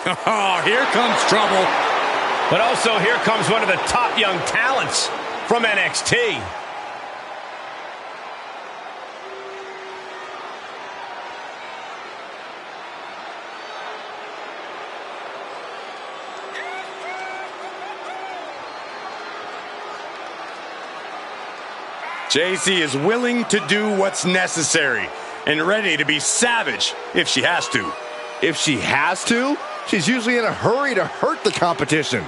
Oh, here comes trouble. But also here comes one of the top young talents from NXT. JC is willing to do what's necessary and ready to be savage if she has to. If she has to, she's usually in a hurry to hurt the competition.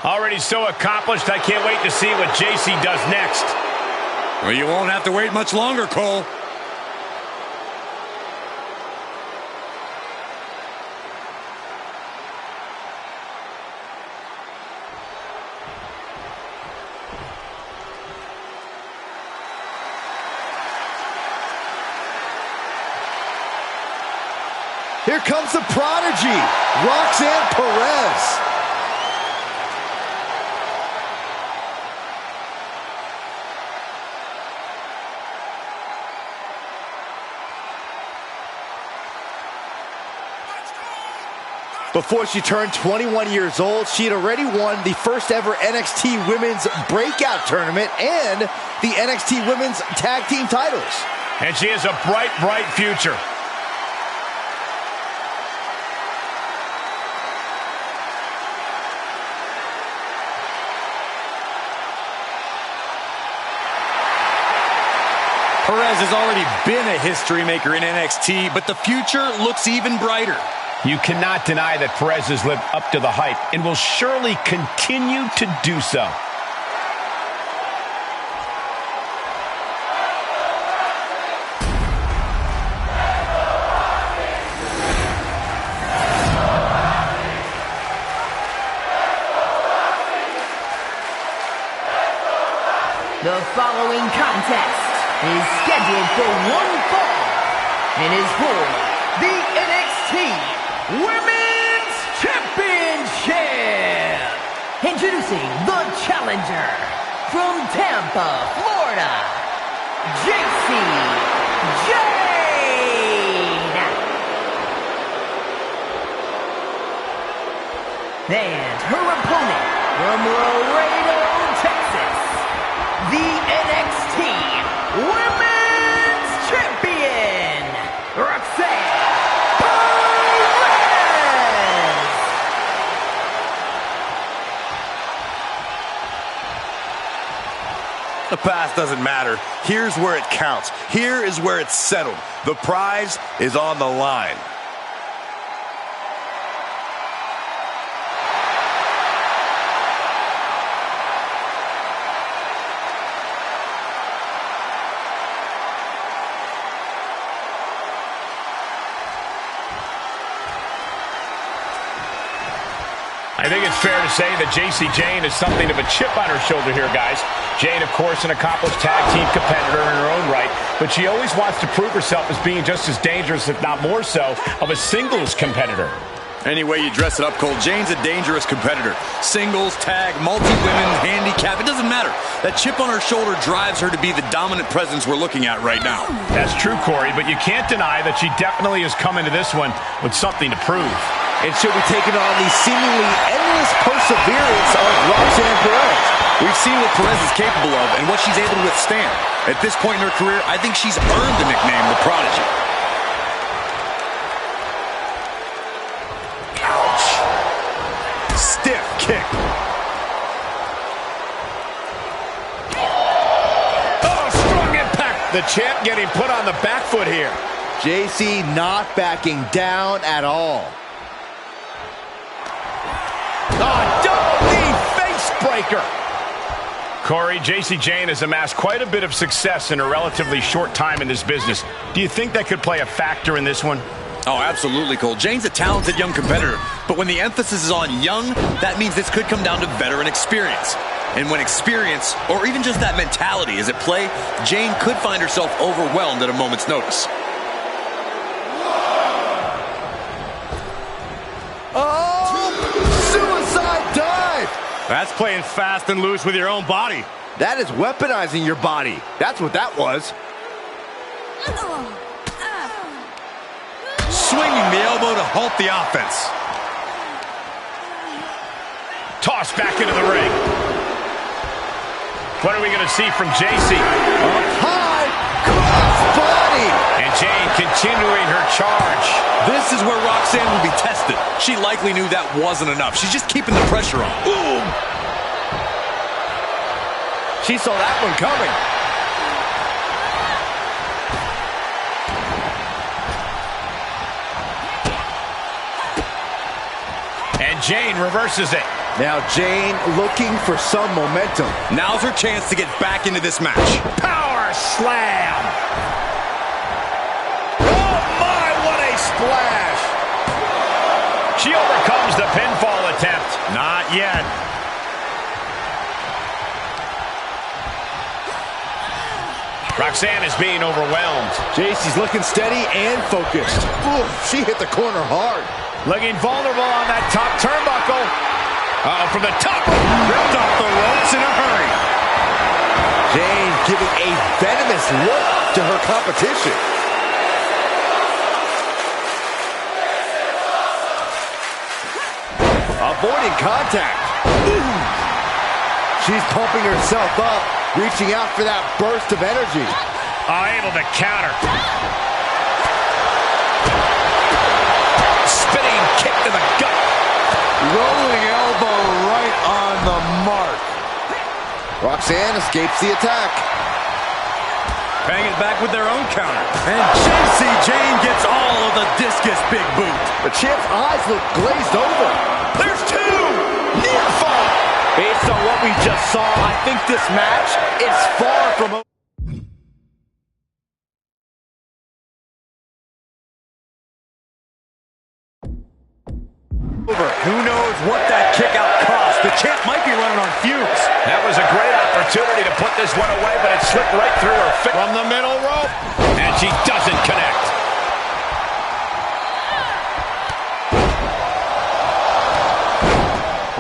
Already so accomplished, I can't wait to see what JC does next. Well, you won't have to wait much longer, Cole. Here comes the prodigy, Roxanne Perez. Before she turned 21 years old, she had already won the first ever NXT Women's Breakout Tournament and the NXT Women's Tag Team titles. And she has a bright, bright future. Perez has already been a history maker in NXT, but the future looks even brighter. You cannot deny that Perez has lived up to the hype and will surely continue to do so. The following contest is scheduled for one fall and is for the NXT Women's Championship. Introducing the challenger from Tampa, Florida, JC Jane. And her opponent from Laredo, Texas, the NXT Women's Champion, Roxanne Perez. The past doesn't matter. Here's where it counts. Here is where it's settled. The prize is on the line. I think it's fair to say that JC Jane is something of a chip on her shoulder here, guys. Jane, of course, an accomplished tag team competitor in her own right, but she always wants to prove herself as being just as dangerous, if not more so, of a singles competitor. Any way you dress it up, Cole, Jane's a dangerous competitor. Singles, tag, multi-women, handicap, it doesn't matter. That chip on her shoulder drives her to be the dominant presence we're looking at right now. That's true, Corey, but you can't deny that she definitely has come into this one with something to prove. And she'll be taking on the seemingly endless perseverance of Roxanne Perez. We've seen what Perez is capable of and what she's able to withstand. At this point in her career, I think she's earned the nickname the Prodigy. Ouch. Stiff kick. Oh, strong impact. The champ getting put on the back foot here. JC not backing down at all. Double knee face breaker. Corey, JC Jane has amassed quite a bit of success in a relatively short time in this business. Do you think that could play a factor in this one? Oh, absolutely, Cole. Jane's a talented young competitor, but when the emphasis is on young, that means this could come down to veteran experience. And when experience, or even just that mentality is at play, Jane could find herself overwhelmed at a moment's notice. Oh, suicide dive! That's playing fast and loose with your own body. That is weaponizing your body. That's what that was. Swinging the elbow to halt the offense. Toss back into the ring. What are we going to see from JC? Up high, cross body. And Jane continuing her charge. This is where Roxanne will be tested. She likely knew that wasn't enough. She's just keeping the pressure on. Boom! She saw that one coming. And Jane reverses it. Now Jane looking for some momentum. Now's her chance to get back into this match. Power slam. Oh my, what a splash. She overcomes the pinfall attempt. Not yet. Roxanne is being overwhelmed. JC's looking steady and focused. Ooh, she hit the corner hard. Looking vulnerable on that top turnbuckle. From the top. Ripped off the ropes in a hurry. Jane giving a venomous look to her competition. Avoiding contact. Ooh. She's pumping herself up, reaching out for that burst of energy. Able to counter. Spinning kick to the gut. Rolling elbow right on the mark. Roxanne escapes the attack. Paying it back with their own counter. And JC Jane gets all of the discus big boot. The champ's eyes look glazed over. There's two. Near fall. Based on what we just saw, I think this match is far from over. Who knows what that kick out cost? The champ might be running on fumes. That was a great opportunity to put this one away, but it slipped right through her from the middle rope. And she doesn't connect.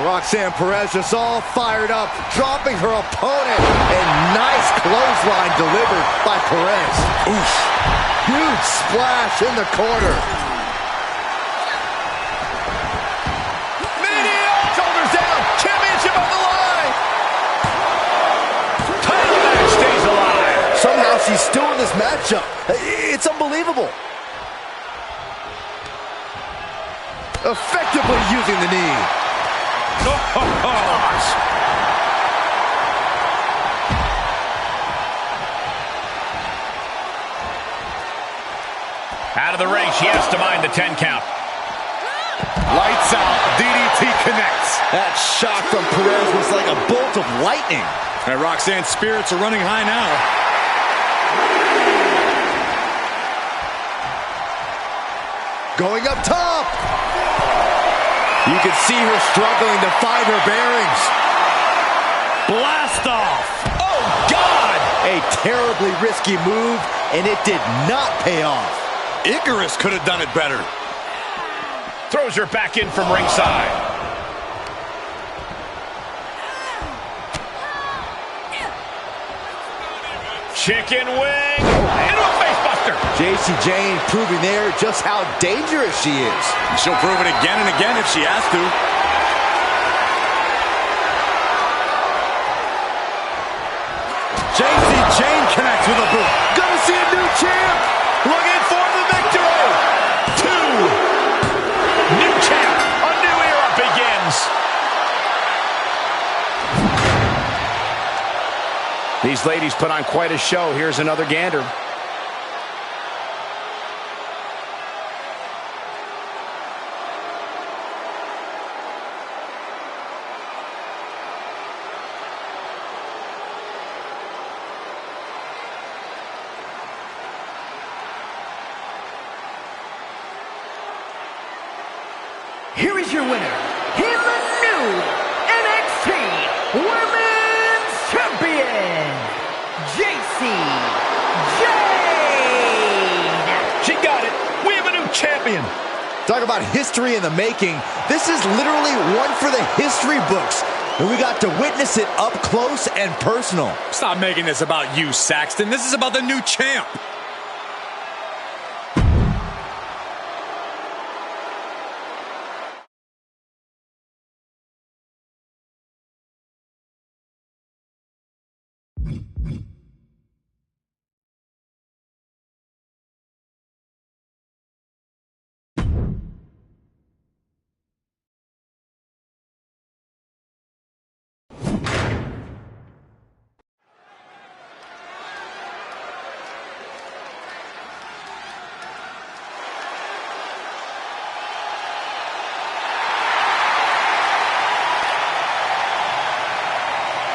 Roxanne Perez just all fired up, dropping her opponent. And nice clothesline delivered by Perez. Oof. Huge splash in the corner. Shoulders down. Championship on the line. Title match stays alive. Somehow she's still in this matchup. It's unbelievable. Effectively using the knee. Out of the ring, she has to mind the 10 count. Lights out. DDT connects. That shot from Perez was like a bolt of lightning. And Roxanne's spirits are running high now. Going up top. You can see her struggling to find her bearings. Blast off. Oh, God! A terribly risky move, and it did not pay off. Icarus could have done it better. Throws her back in from ringside. Chicken wing. Into a facebuster. JC Jane proving there just how dangerous she is. She'll prove it again and again if she has to. JC Jane connects with a boot. Gonna see a new champ. Looking for the victory. 2. New champ. A new era begins. These ladies put on quite a show. Here's another gander. Here is your winner, in the new NXT Women's Champion, JC Jane. She got it. We have a new champion. Talk about history in the making. This is literally one for the history books. and we got to witness it up close and personal. Stop making this about you, Saxton. This is about the new champ.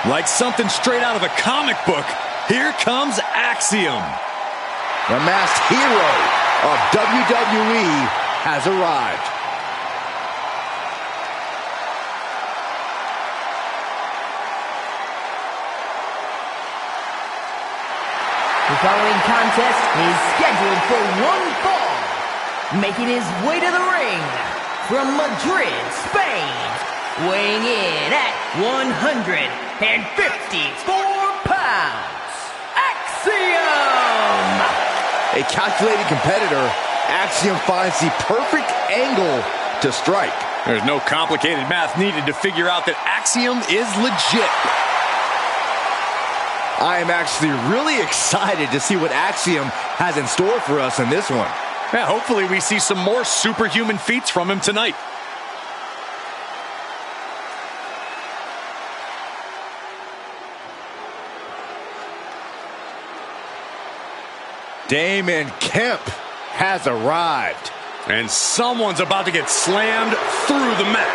Like something straight out of a comic book, here comes Axiom. The masked hero of WWE has arrived. The following contest is scheduled for one fall. Making his way to the ring from Madrid, Spain. Weighing in at 154 pounds, Axiom! A calculated competitor, Axiom finds the perfect angle to strike. There's no complicated math needed to figure out that Axiom is legit. I am actually really excited to see what Axiom has in store for us in this one. Yeah, hopefully we see some more superhuman feats from him tonight. Damon Kemp has arrived. And someone's about to get slammed through the mat.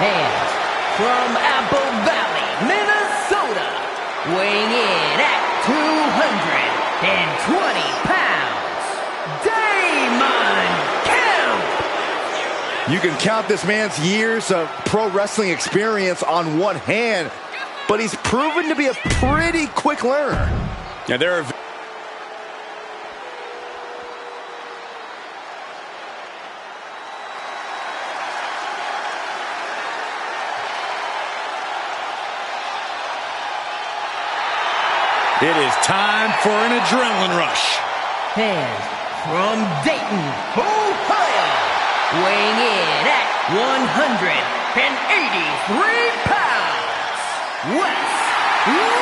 And from Apple Valley, Minnesota, weighing in at 220 pounds, Damon Kemp! You can count this man's years of pro wrestling experience on one hand, but he's proven to be a pretty quick learner. Yeah, there are... It is time for an adrenaline rush. And from Dayton, Ohio, weighing in at 183 pounds, Wes Lee!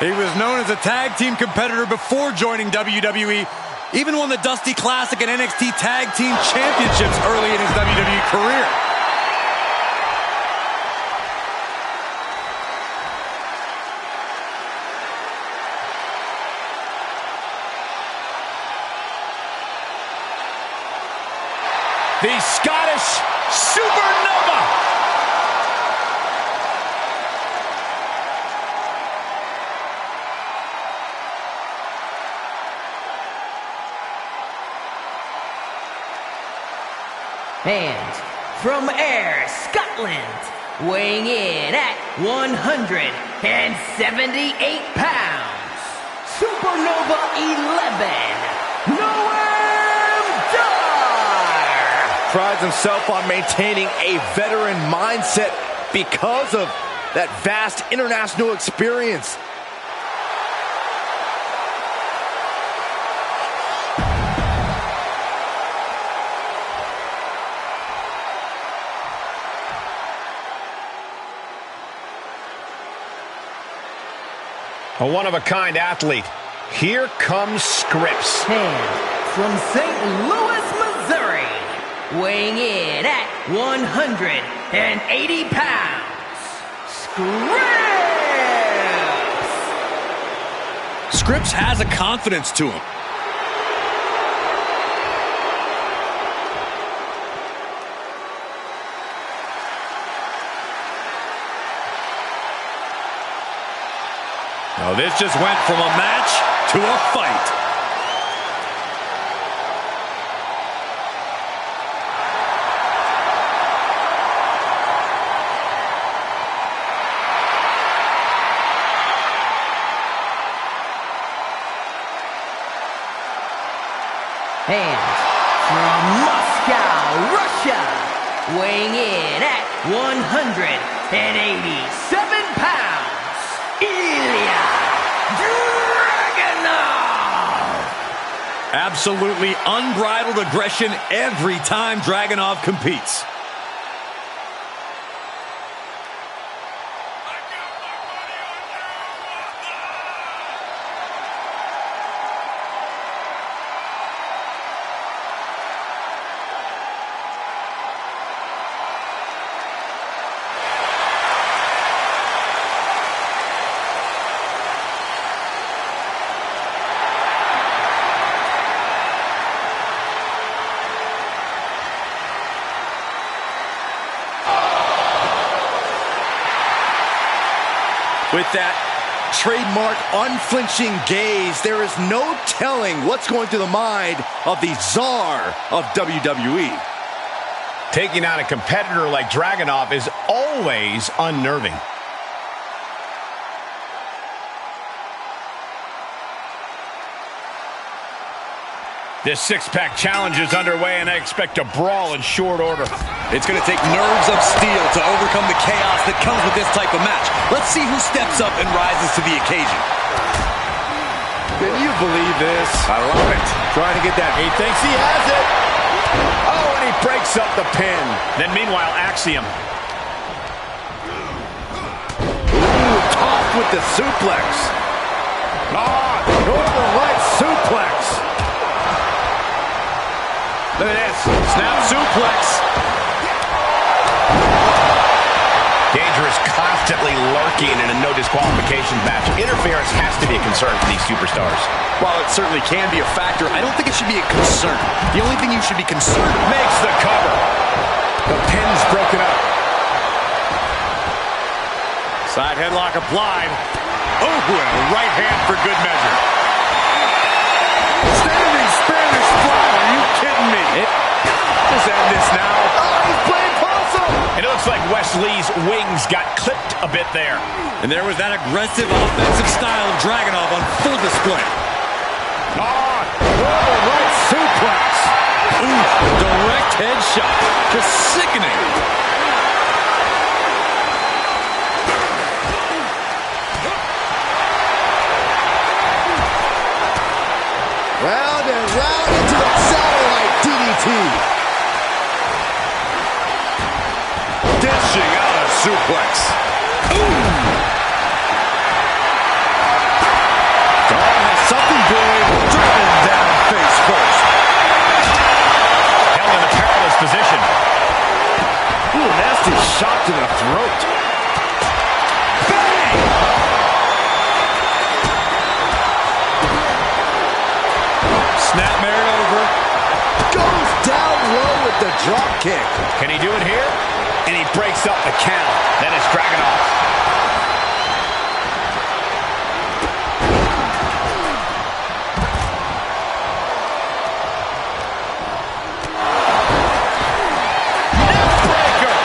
He was known as a tag team competitor before joining WWE. Even won the Dusty Classic and NXT Tag Team Championships early in his WWE career. The Scottish Supernova. And from Ayr, Scotland, weighing in at 178 pounds, Supernova 11, Noam Dar! Prides himself on maintaining a veteran mindset because of that vast international experience. A one-of-a-kind athlete. Here comes Scripps. And from St. Louis, Missouri, weighing in at 180 pounds, Scripps! Scripps has a confidence to him. Now this just went from a match to a fight. And from Moscow, Russia, weighing in at 187 pounds, Ilya Dragunov! Absolutely unbridled aggression every time Dragunov competes. With that trademark unflinching gaze, there is no telling what's going through the mind of the czar of WWE. Taking on a competitor like Dragunov is always unnerving. This six-pack challenge is underway, and I expect a brawl in short order. It's going to take nerves of steel to overcome the chaos that comes with this type of match. Let's see who steps up and rises to the occasion. Can you believe this? I love it. Trying to get that. He thinks he has it. Oh, and he breaks up the pin. Then meanwhile, Axiom. Ooh, tossed with the suplex. Northern right suplex. Look at this. Snap suplex. Danger is constantly lurking in a no disqualification match. Interference has to be a concern for these superstars. While it certainly can be a factor, I don't think it should be a concern. The only thing you should be concerned with makes the cover. The pin's broken up. Side headlock applied. Oh, and a right hand for good measure. Standing Spanish fly. Are you kidding me? Just end this now. Oh, he's playing possum. And it looks like Wes Lee's wings got clipped a bit there. And there was that aggressive offensive style of Dragunov on full display. Right suplex. Ooh, direct headshot. Just sickening. Round and round into the satellite DDT. Dishing out a suplex. Ooh. Dawn has something big. Driven down face first. Held in a perilous position. Ooh, nasty shot to the throat. Bang! Snap married over. Goes down low with the drop kick. Can he do it here? And he breaks up the count. Then it's Dragunov. Neckbreaker.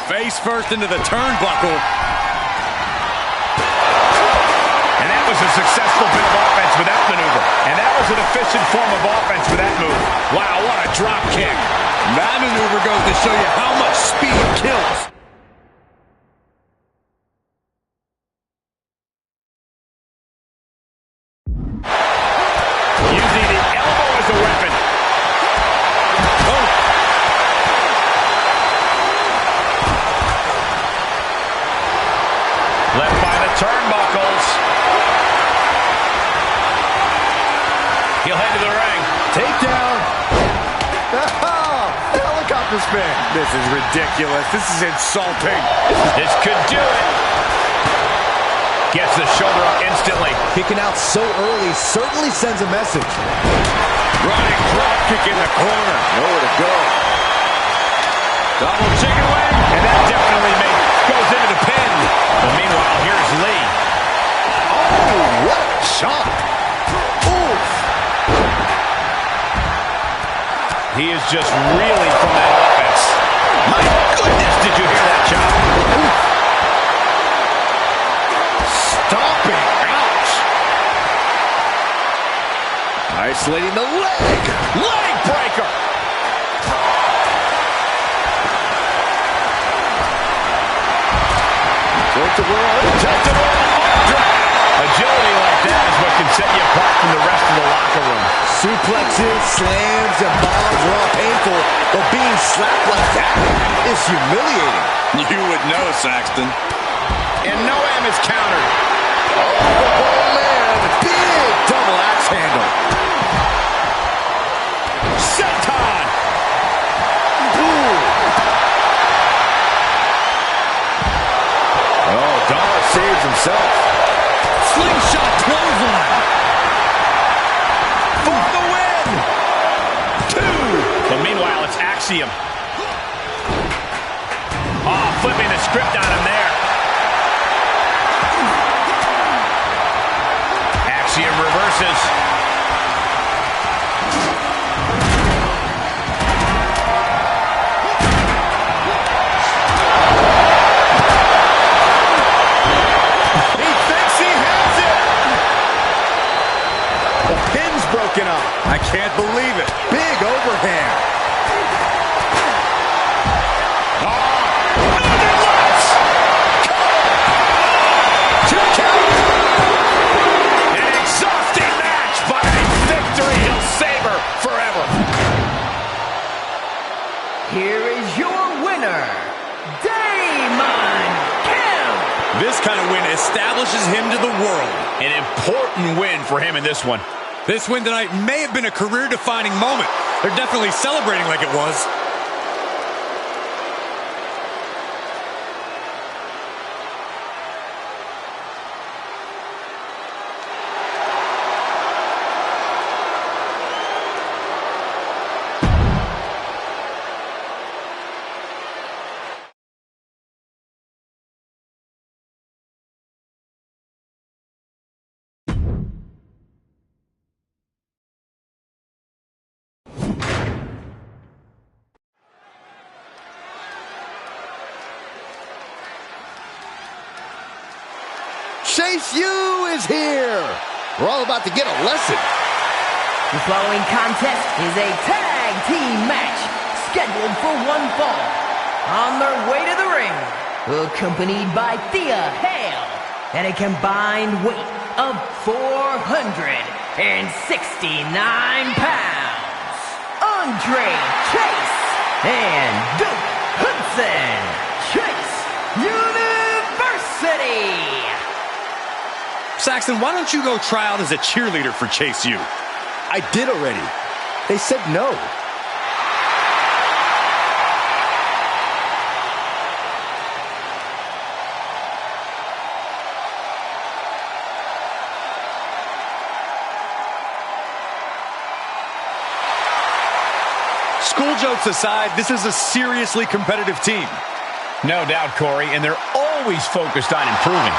Face first into the turnbuckle. And that was a successful bit of offense with that maneuver. And that was an efficient form of offense with that move. Wow, what a drop kick. That maneuver goes to show you how much speed kills. Using the elbow as a weapon. Left by the turnbuckles. He'll head to the ring. Takedown. Oh, helicopter spin. This is ridiculous. This is insulting. This could do it. Gets the shoulder up instantly. Kicking out so early certainly sends a message. Running drop kick in the corner. Nowhere to go. Double chicken wing. And that definitely goes into the pin. But meanwhile, here's Lee. Oh, what a chop. Oof. He is just reeling from that offense. My goodness, did you hear that chop? Stomping. Ouch. Isolating the leg. Leg breaker. Agility like that is what can set you apart from the rest of the locker room. Suplexes, slams, and bombs are all painful, but being slapped like that is humiliating. You would know, Saxton. And no M is countered. Oh, man. Big double axe handle. Senton. Oh, Dollar saves himself. Slingshot clothesline. For the win. 2. But meanwhile, it's Axiom. Oh, flipping the script on him there. Axiom reverses. He thinks he has it. The pin's broken up. I can't believe it. Big overhand. Here is your winner, Damon Kemp. This kind of win establishes him to the world. An important win for him in this one. This win tonight may have been a career-defining moment. They're definitely celebrating like it was. Chase U is here. We're all about to get a lesson. The following contest is a tag team match scheduled for one fall. On their way to the ring, accompanied by Thea Hale, at a combined weight of 469 pounds, Andre Chase and Duke Hudson. Chase University. Saxton, why don't you go try out as a cheerleader for Chase U? I did already. They said no. School jokes aside, this is a seriously competitive team. No doubt, Corey, and they're always focused on improving.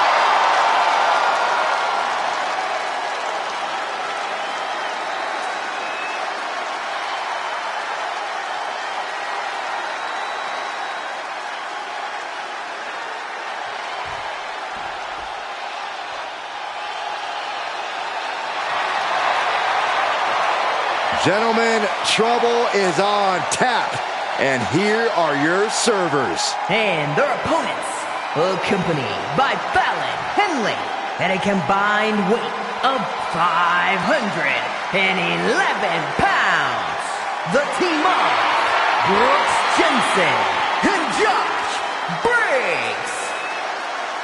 Gentlemen, trouble is on tap. And here are your servers. And their opponents, accompanied by Fallon Henley, at a combined weight of 511 pounds. The team of Brooks Jensen and Josh Briggs.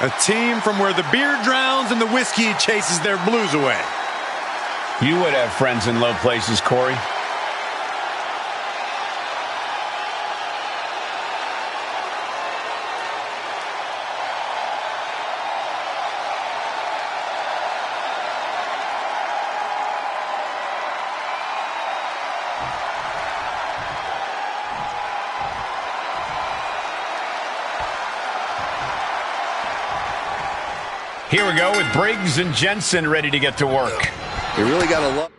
A team from where the beer drowns and the whiskey chases their blues away. You would have friends in low places, Corey. Here we go with Briggs and Jensen ready to get to work. You really got to love.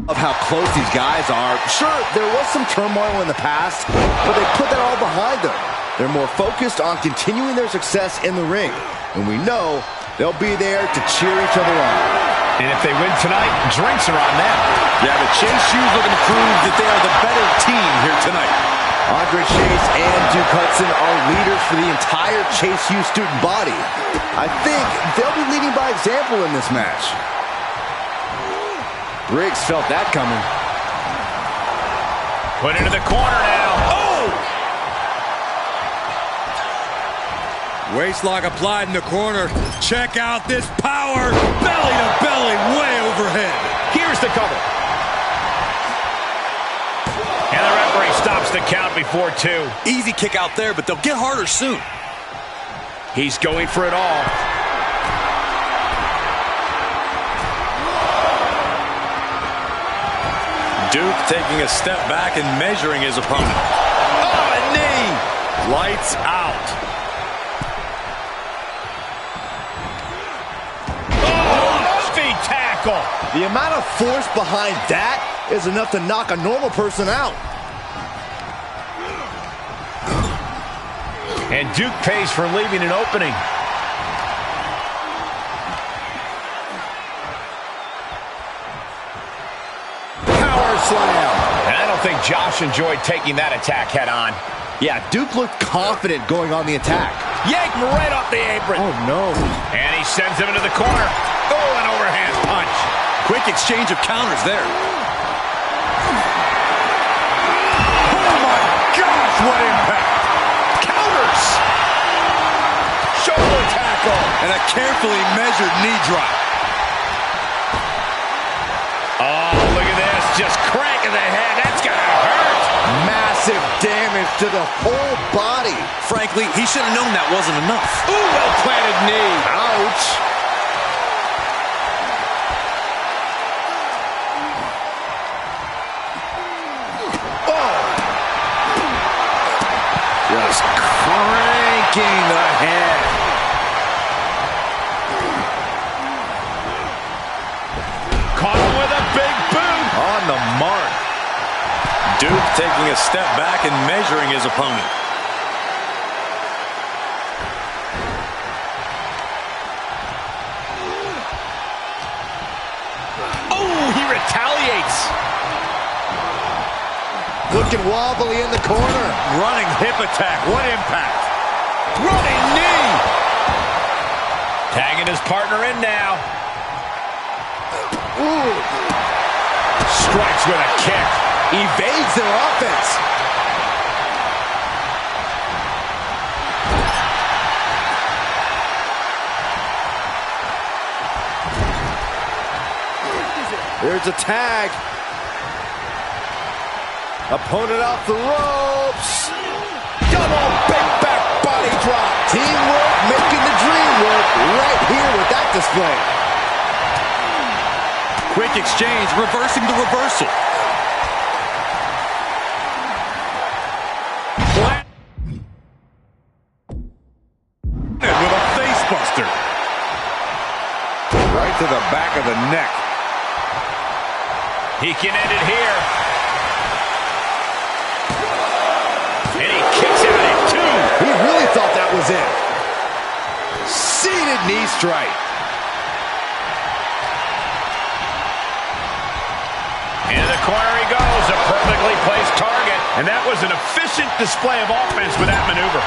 of how close these guys are. Sure, there was some turmoil in the past, but they put that all behind them. They're more focused on continuing their success in the ring. And we know they'll be there to cheer each other on. And if they win tonight, drinks are on them. Yeah, the Chase U's looking to prove that they are the better team here tonight. Andre Chase and Duke Hudson are leaders for the entire Chase U student body. I think they'll be leading by example in this match. Briggs felt that coming. Put into the corner now. Oh! Waistlock applied in the corner. Check out this power. Belly to belly, way overhead. Here's the cover. And the referee stops the count before 2. Easy kick out there, but they'll get harder soon. He's going for it all. Duke taking a step back and measuring his opponent. Oh, a knee! Lights out. Oh, feet tackle. The amount of force behind that is enough to knock a normal person out. And Duke pays for leaving an opening. Slam. And I don't think Josh enjoyed taking that attack head on. Yeah, Duke looked confident going on the attack. Yank him right off the apron. Oh, no. And he sends him into the corner. Oh, an overhand punch. Quick exchange of counters there. Oh, my gosh, what impact. Counters. Shoulder tackle. And a carefully measured knee drop. Oh, look at this. Just cranking the head. That's going to hurt. Massive damage to the whole body. Frankly, he should have known that wasn't enough. Ooh, well-planted knee. Ouch. Oh. Just cranking the head. Caught him with a big boot. On the mark. Duke taking a step back and measuring his opponent. Oh, he retaliates. Looking wobbly in the corner. Running hip attack. What impact. Running knee. Tagging his partner in now. Ooh. Strikes with a kick. Evades their offense. There's a tag. Opponent off the ropes. Double big back body drop. Teamwork making the dream work right here with that display. Quick exchange, reversing the reversal. With a face buster. Right to the back of the neck. He can end it here. And he kicks out at 2. He really thought that was it. Seated knee strike. Into the corner he goes, a perfectly placed target. And that was an efficient display of offense with that maneuver.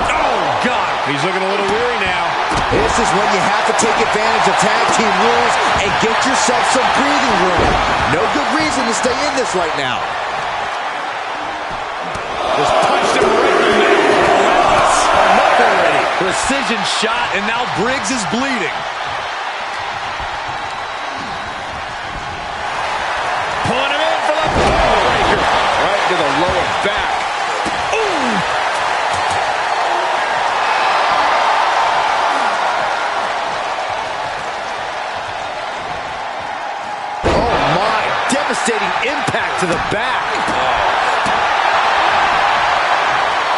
Oh, God. He's looking a little weary now. This is when you have to take advantage of tag team rules and get yourself some breathing room. No good reason to stay in this right now. Just punched him right in the neck. Enough already. Precision shot, and now Briggs is bleeding. Pulling him in for the breaker. Right to the lower back. Ooh. Devastating impact to the back.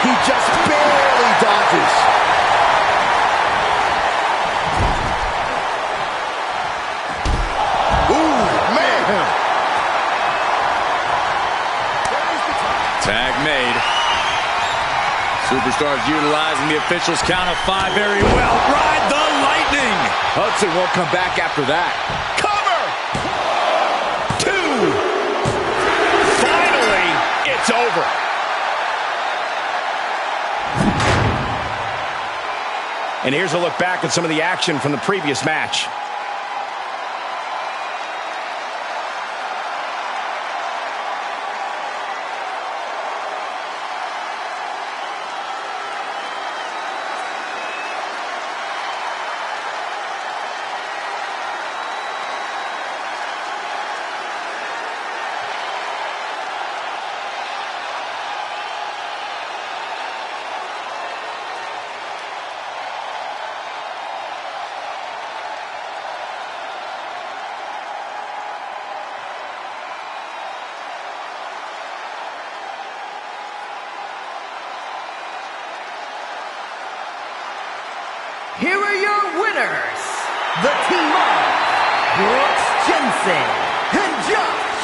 He just barely dodges. Superstars utilizing the official's count of 5 very well. Ride the lightning. Hudson won't come back after that. Cover! 2. Finally, it's over. And here's a look back at some of the action from the previous match. Here are your winners, the team of Brooks Jensen and Josh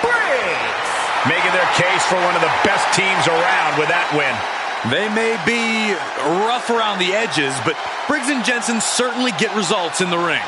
Briggs. Making their case for one of the best teams around with that win. They may be rough around the edges, but Briggs and Jensen certainly get results in the ring.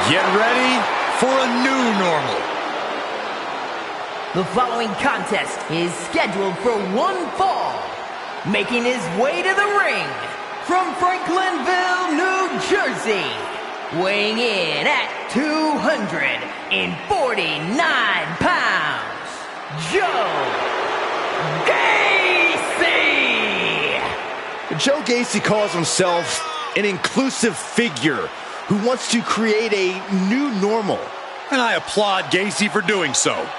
Get ready for a new normal. The following contest is scheduled for one fall. Making his way to the ring from Franklinville, New Jersey. Weighing in at 249 pounds, Joe Gacy! Joe Gacy calls himself an inclusive figure who wants to create a new normal. And I applaud Gacy for doing so.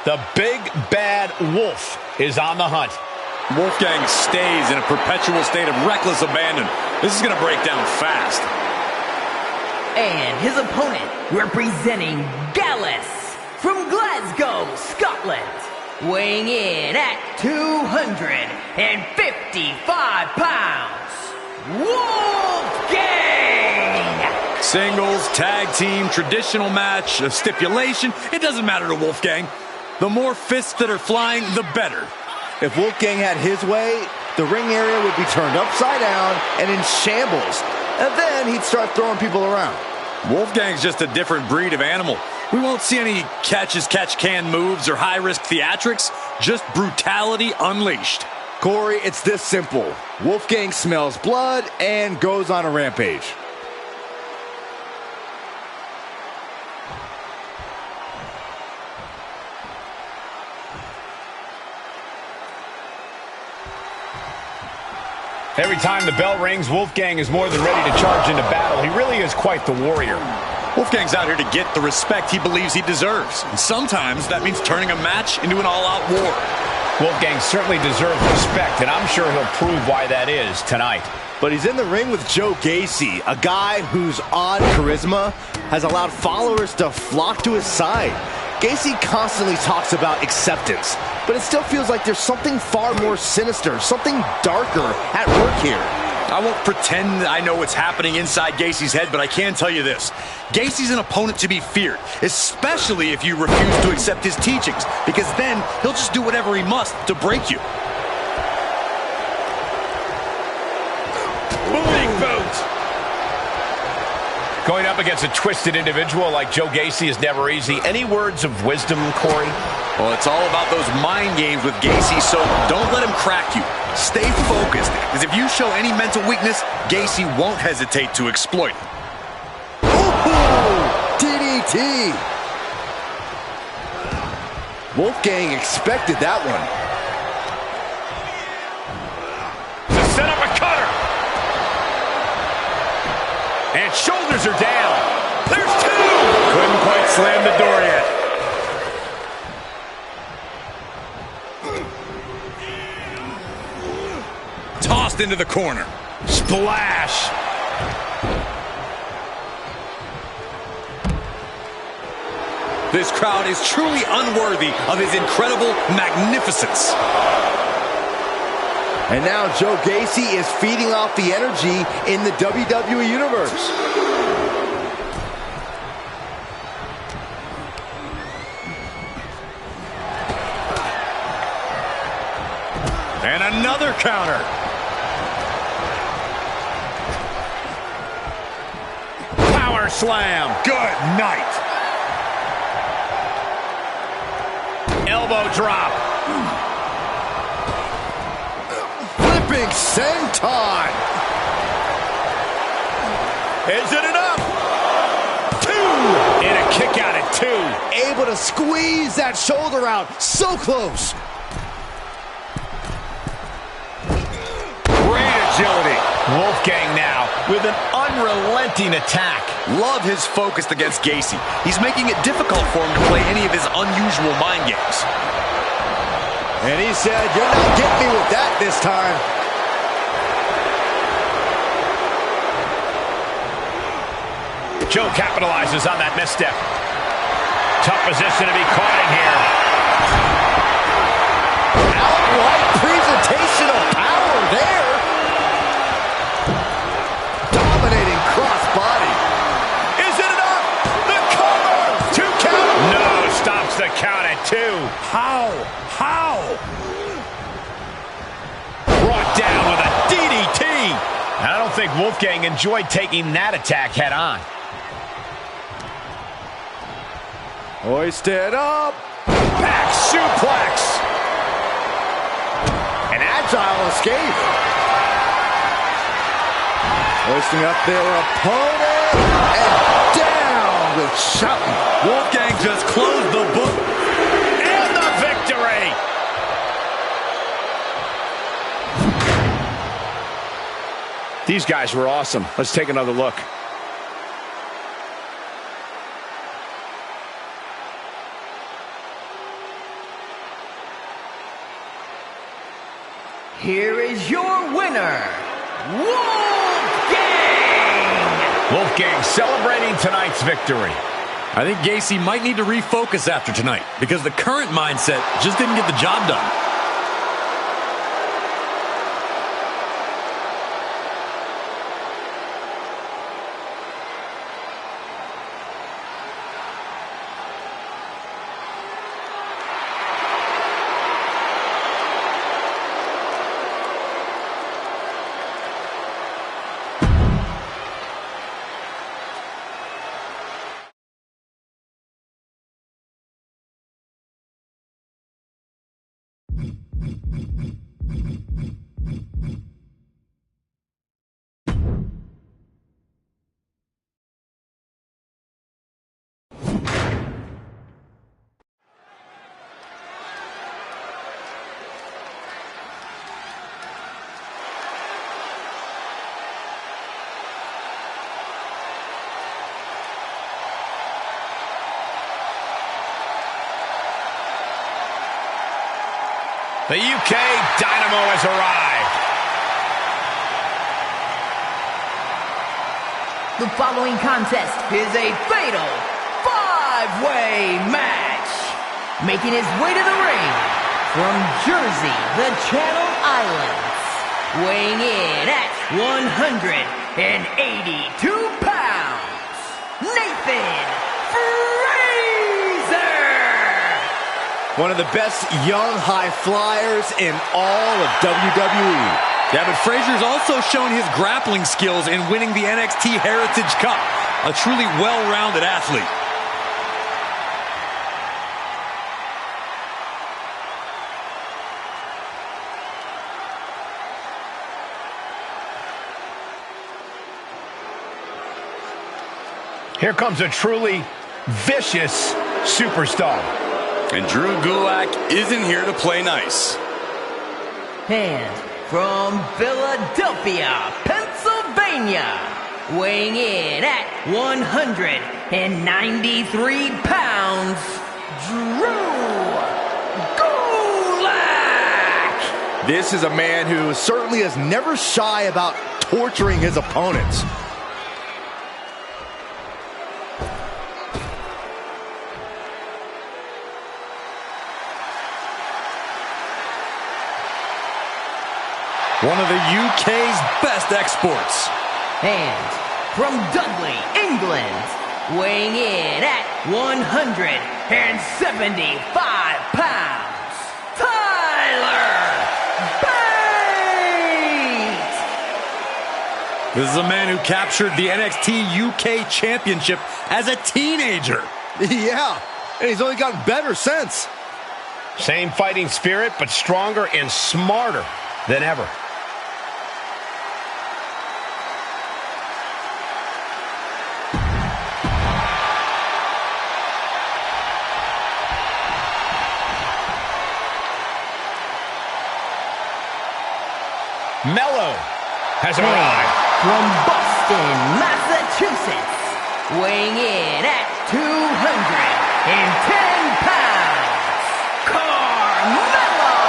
The big bad wolf is on the hunt. Wolfgang stays in a perpetual state of reckless abandon. This is going to break down fast. And his opponent, representing Gallus from Glasgow, Scotland. Weighing in at 255 pounds, Wolfgang! Singles, tag team, traditional match, a stipulation. It doesn't matter to Wolfgang. The more fists that are flying, the better. If Wolfgang had his way, the ring area would be turned upside down and in shambles. And then he'd start throwing people around. Wolfgang's just a different breed of animal. We won't see any catch-can moves or high-risk theatrics, just brutality unleashed. Corey, it's this simple. Wolfgang smells blood and goes on a rampage. Every time the bell rings, Wolfgang is more than ready to charge into battle. He really is quite the warrior. Wolfgang's out here to get the respect he believes he deserves. And sometimes that means turning a match into an all-out war. Wolfgang certainly deserves respect, and I'm sure he'll prove why that is tonight. But he's in the ring with Joe Gacy, a guy whose odd charisma has allowed followers to flock to his side. Gacy constantly talks about acceptance, but it still feels like there's something far more sinister, something darker at work here. I won't pretend I know what's happening inside Gacy's head, but I can tell you this. Gacy's an opponent to be feared, especially if you refuse to accept his teachings, because then he'll just do whatever he must to break you. Moving boot. Going up against a twisted individual like Joe Gacy is never easy. Any words of wisdom, Corey? Well, it's all about those mind games with Gacy, so don't let him crack you. Stay focused, because if you show any mental weakness, Gacy won't hesitate to exploit it. Ooh, DDT! Wolfgang expected that one. To set up a cutter. And shoulders are down. There's two! Couldn't quite slam the door yet. Tossed into the corner. Splash. This crowd is truly unworthy of his incredible magnificence. And now Joe Gacy is feeding off the energy in the WWE Universe. And another counter. Power slam. Good night. Elbow drop. Flipping senton. Is it enough? Two. And a kick out at two. Able to squeeze that shoulder out. So close. Great agility. Wolfgang now with an unrelenting attack. Love his focus against Gacy. He's making it difficult for him to play any of his unusual mind games. And he said, "You're not getting me with that this time." Joe capitalizes on that misstep. Tough position to be caught in here. Outright presentation of power there. Dominating crossbody. Is it enough? The cover! 2 count. No, stops the count at 2. How? Brought down with a DDT. I don't think Wolfgang enjoyed taking that attack head on. Hoisted up. Back suplex. An agile escape. Hoisting up their opponent. And down with shouting. Wolfgang just closed the book. And the victory. These guys were awesome. Let's take another look. Here is your winner, Wolfgang! Wolfgang celebrating tonight's victory. I think Gacy might need to refocus after tonight because the current mindset just didn't get the job done. The UK Dynamo has arrived. The following contest is a fatal 5-way match. Making his way to the ring from Jersey, the Channel Islands, weighing in at 182 pounds, Nathan Fraser! One of the best young high flyers in all of WWE. Yeah, but Fraser's also shown his grappling skills in winning the NXT Heritage Cup. A truly well-rounded athlete. Here comes a truly vicious superstar. And Drew Gulak isn't here to play nice. And from Philadelphia, Pennsylvania, weighing in at 193 pounds, Drew Gulak! This is a man who certainly is never shy about torturing his opponents. One of the UK's best exports. And from Dudley, England, weighing in at 175 pounds, Tyler Bate! This is a man who captured the NXT UK Championship as a teenager. Yeah, and he's only gotten better since. Same fighting spirit, but stronger and smarter than ever. Mello has arrived. From Boston, Massachusetts, weighing in at 210 pounds, Carmelo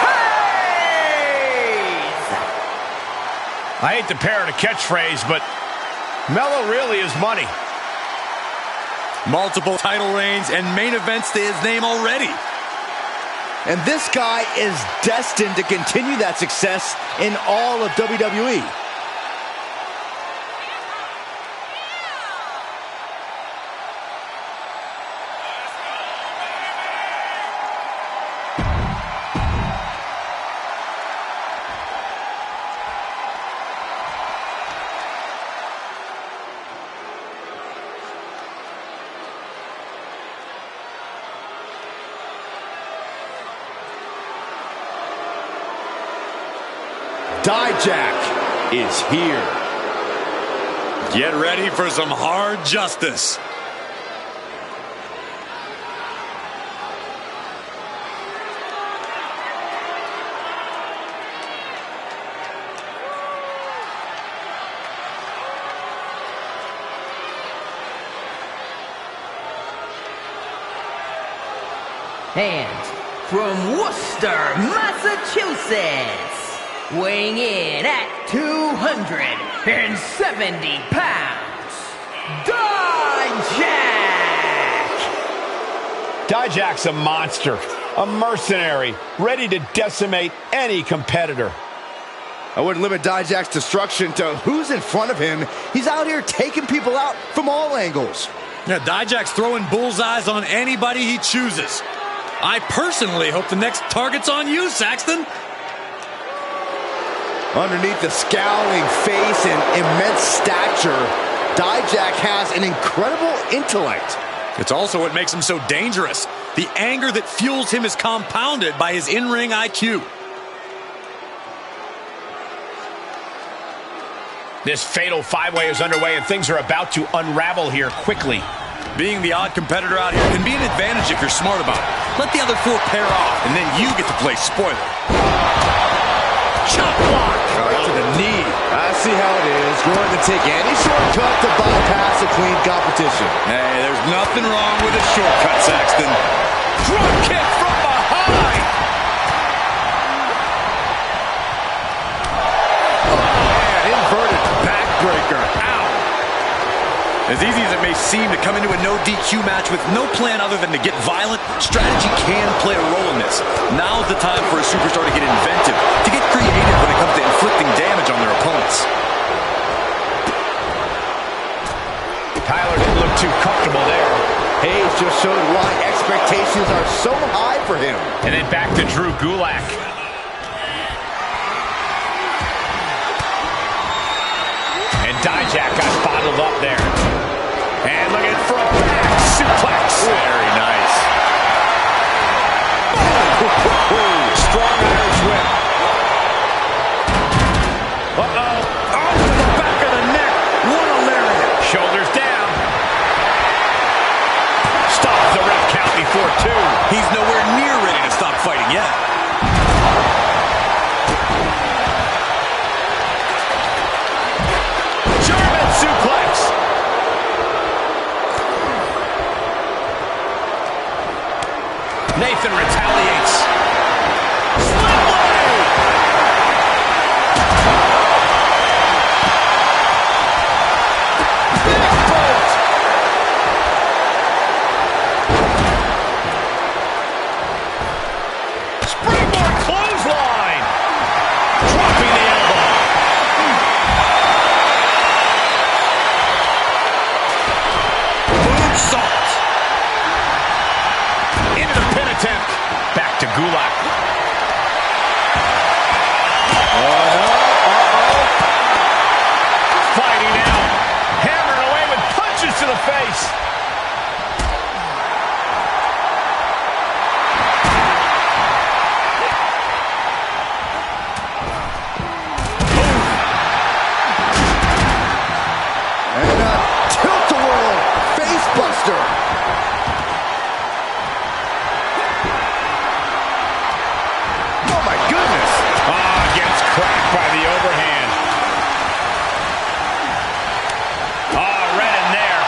Hayes! I hate to parrot a catchphrase, but Mello really is money. Multiple title reigns and main events to his name already. And this guy is destined to continue that success in all of WWE. Dijak is here. Get ready for some hard justice. And from Worcester, Massachusetts, weighing in at 270 pounds, Dijak! Dijak's a monster, a mercenary, ready to decimate any competitor. I wouldn't limit Dijak's destruction to who's in front of him. He's out here taking people out from all angles. Yeah, Dijak's throwing bullseyes on anybody he chooses. I personally hope the next target's on you, Saxton. Underneath the scowling face and immense stature, Dijak has an incredible intellect. It's also what makes him so dangerous. The anger that fuels him is compounded by his in-ring IQ. This fatal five-way is underway, and things are about to unravel here quickly. Being the odd competitor out here can be an advantage if you're smart about it. Let the other four pair off, and then you get to play spoiler. Chop block! Right to the knee. I see how it is. Going to take any shortcut to bypass a clean competition. Hey, there's nothing wrong with a shortcut, Saxton. Drop kick from behind! breaker. Ow! As easy as it may seem to come into a no DQ match with no plan other than to get violent, strategy can play a role in this. Now's the time for a superstar to get inventive, to get creative when it comes to inflicting damage on their opponents. Tyler didn't look too comfortable there. Hayes just showed why expectations are so high for him. And then back to Drew Gulak. And Dijak got bottled up there. And looking for a back suplex. Very nice. Strong Irish whip. Uh-oh. Oh, to the back of the neck. What a lariat. Shoulders down. Stops the ref count before 2. He's nowhere near ready to stop fighting yet. German suplex. Nathan retaliates. Sling blade. Big bolt. Springboard clothesline. Dropping the elbow. Moonsault. Into the pin attempt. Back to Gulak. Fighting out. Hammering away with punches to the face. And a tilt-a-whirl face buster. Oh my goodness. Gets cracked by the overhand. Right in there.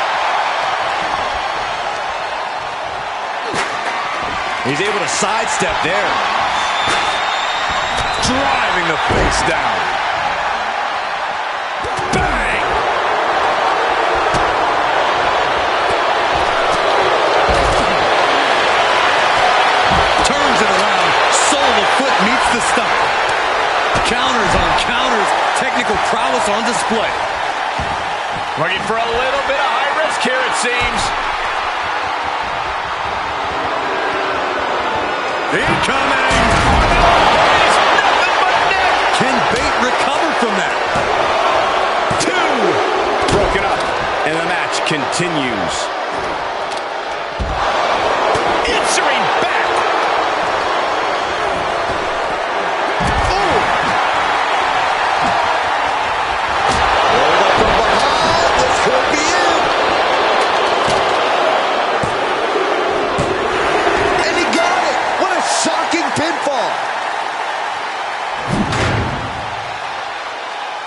He's able to sidestep there. Driving the face down. Bang! Turns it around. Sole of the foot meets the stomach. Counters on counters. Technical prowess on display. Looking for a little bit of high risk here, it seems. Incoming! It's nothing but net. Can Bate recover from that? 2. Broken up. And the match continues. Answering back. This could be it. And he got it. What a shocking pinfall.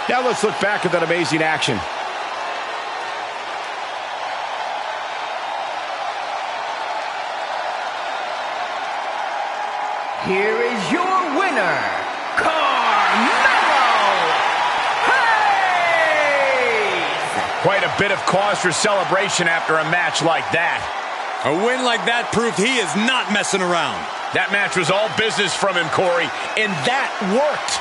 Now let's look back at that amazing action. Here is your winner, Carmelo Hayes! Quite a bit of cause for celebration after a match like that. A win like that proved he is not messing around. That match was all business from him, Corey, and that worked.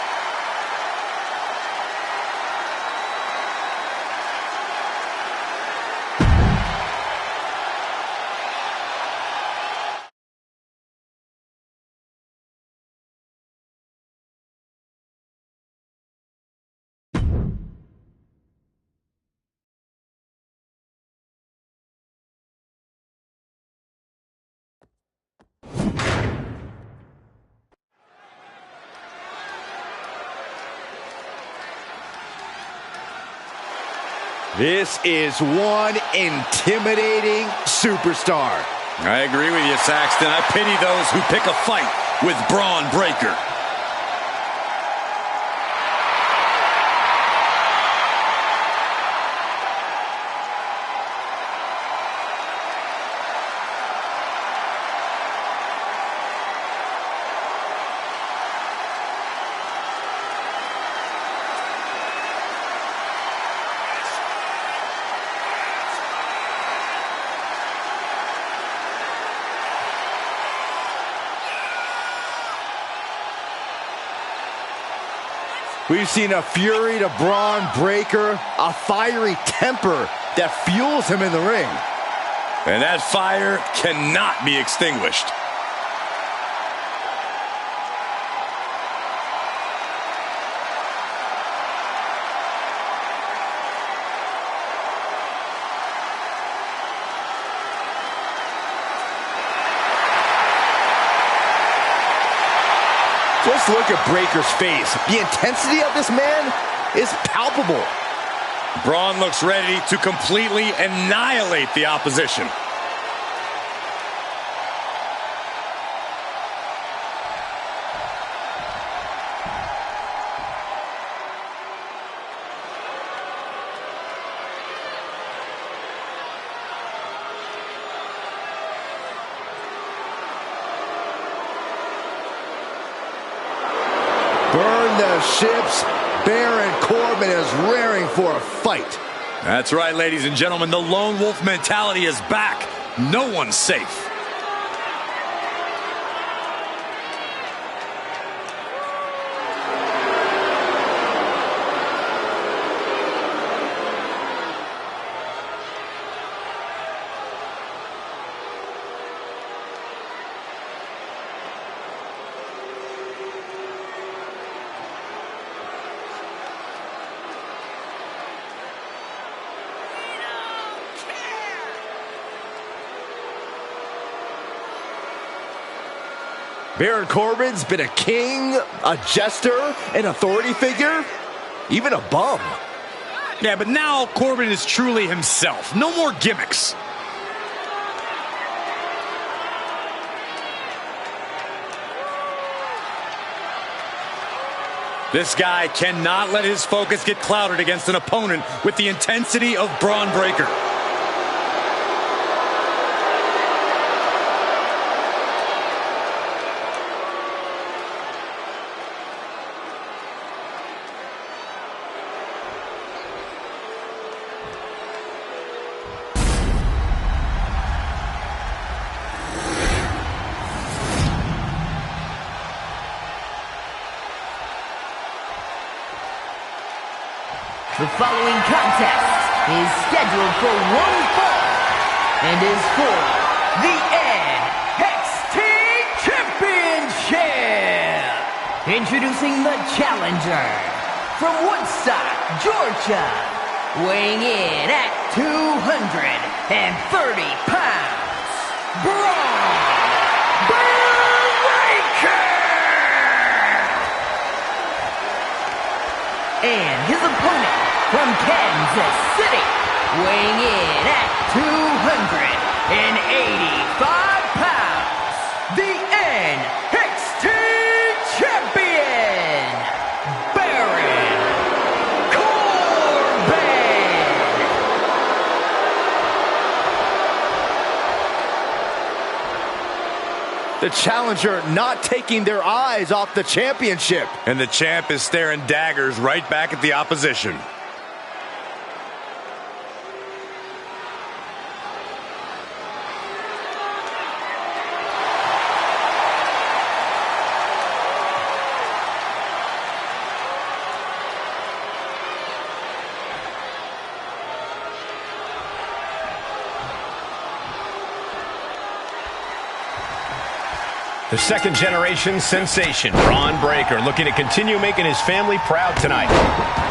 This is one intimidating superstar. I agree with you, Saxton. I pity those who pick a fight with Braun Breaker. We've seen a fury to Braun Breaker, a fiery temper that fuels him in the ring. And that fire cannot be extinguished. Just look at Breaker's face. The intensity of this man is palpable. Braun looks ready to completely annihilate the opposition. Burn the ships. Baron Corbin is raring for a fight. That's right, ladies and gentlemen. The lone wolf mentality is back. No one's safe. Baron Corbin's been a king, a jester, an authority figure, even a bum. Yeah, but now Corbin is truly himself. No more gimmicks. This guy cannot let his focus get clouded against an opponent with the intensity of Braun Breaker. The following contest is scheduled for one fall and is for the NXT Championship. Introducing the challenger from Woodstock, Georgia, weighing in at 230 pounds, Braun Breaker. And his opponent from Kansas City, weighing in at 285 pounds, the NXT Champion, Baron Corbin. The challenger not taking their eyes off the championship. And the champ is staring daggers right back at the opposition. The second-generation sensation, Braun Breaker, looking to continue making his family proud tonight.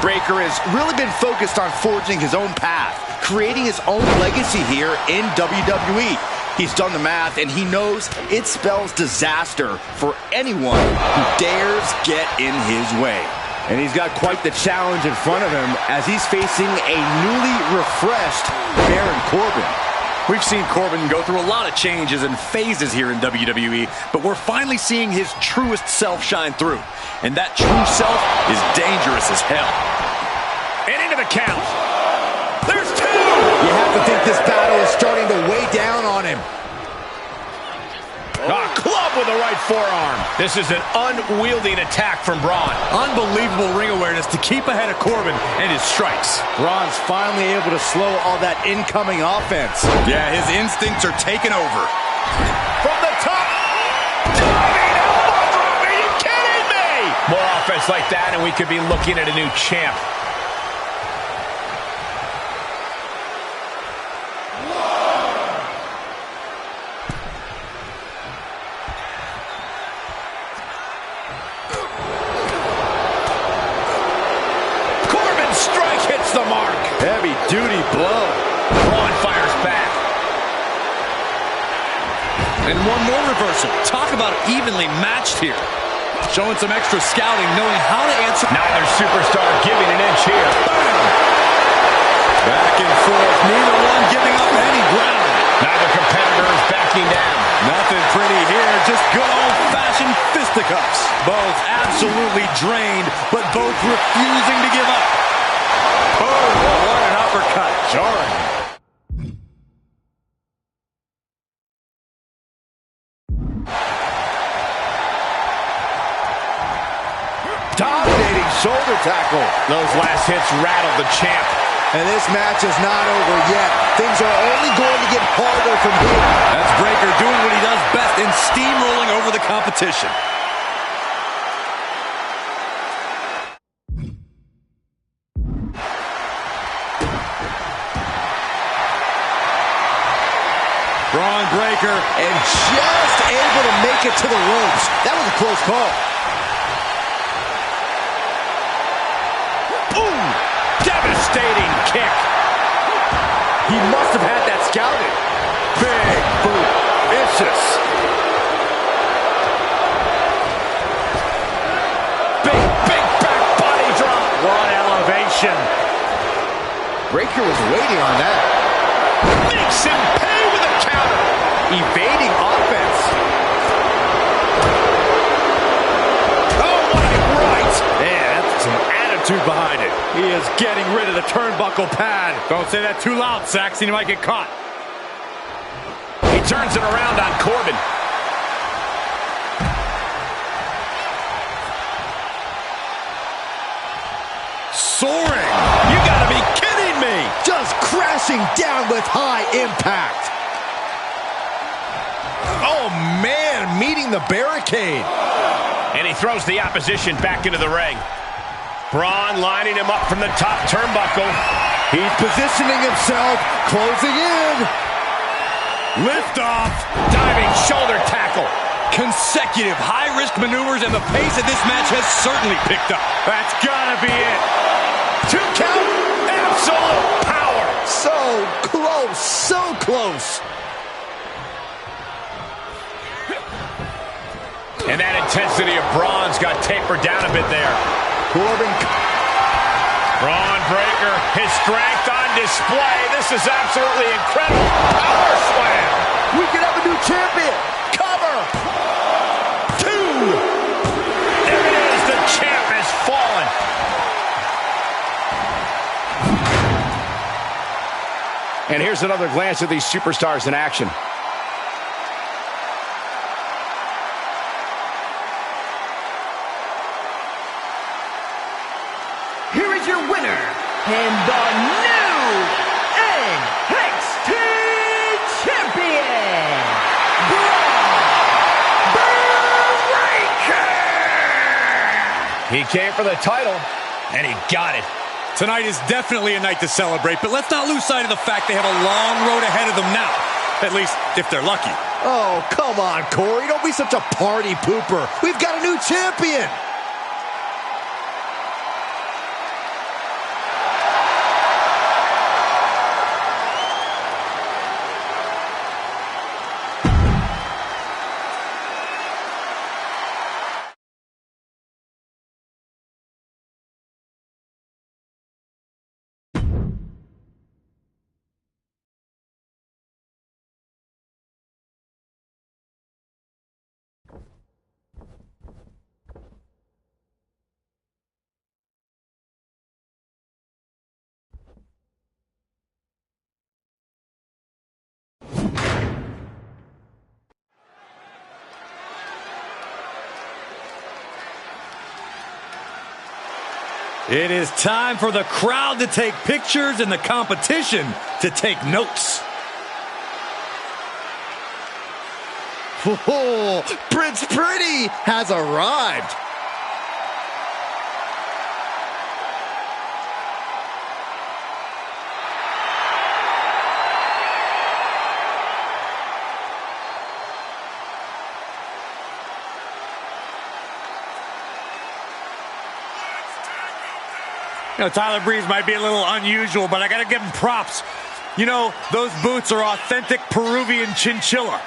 Breaker has really been focused on forging his own path, creating his own legacy here in WWE. He's done the math, and he knows it spells disaster for anyone who dares get in his way. And he's got quite the challenge in front of him as he's facing a newly refreshed Baron Corbin. We've seen Corbin go through a lot of changes and phases here in WWE, but we're finally seeing his truest self shine through. And that true self is dangerous as hell. And into the count. There's two! You have to think this battle is starting to weigh down on him. Club with the right forearm. This is an unwieldy attack from Braun. Unbelievable ring awareness to keep ahead of Corbin and his strikes. Braun's finally able to slow all that incoming offense. Yeah, his instincts are taking over. From the top. Diving elbow drop. Are you kidding me? More offense like that, and we could be looking at a new champ. The mark. Heavy duty blow. Braun fires back. And one more reversal. Talk about evenly matched here. Showing some extra scouting, knowing how to answer. Neither superstar giving an inch here. Bam! Back and forth. Neither one giving up any ground. Neither competitor is backing down. Nothing pretty here. Just good old-fashioned fisticuffs. Both absolutely drained, but both refusing to give up. Oh, what an uppercut. Jarring. Dominating shoulder tackle. Those last hits rattled the champ. And this match is not over yet. Things are only going to get harder from here. That's Breakker doing what he does best in steamrolling over the competition. Braun Breakker, and just able to make it to the ropes. That was a close call. Boom! Devastating kick. He must have had that scouted. Big boot. Vicious. Big back body drop. What elevation. Breakker was waiting on that. Makes him pay with a counter. Evading offense. Oh, what a right. Man, that's some attitude behind it. He is getting rid of the turnbuckle pad. Don't say that too loud, Saxon. You might get caught. He turns it around on Corbin. Soaring. You gotta be kidding me. Just crashing down with high impact. Oh, man, meeting the barricade. And he throws the opposition back into the ring. Braun lining him up from the top turnbuckle. He's positioning himself, closing in. Lift off. Diving shoulder tackle. Consecutive high-risk maneuvers, and the pace of this match has certainly picked up. That's gotta be it. 2 count. Absolute power. So close, so close. And that intensity of Braun's got tapered down a bit there. Corbin. Braun Breakker, his strength on display. This is absolutely incredible. Power slam. We could have a new champion. Cover. 2. There it is. The champ has fallen. And here's another glance at these superstars in action. Here is your winner, and the new NXT Champion, Braun Breakker! He came for the title, and he got it. Tonight is definitely a night to celebrate, but let's not lose sight of the fact they have a long road ahead of them now. At least, if they're lucky. Oh, come on, Corey. Don't be such a party pooper. We've got a new champion. It is time for the crowd to take pictures and the competition to take notes. Oh, Prince Pretty has arrived. You know, Tyler Breeze might be a little unusual, but I got to give him props. You know, those boots are authentic Peruvian chinchilla.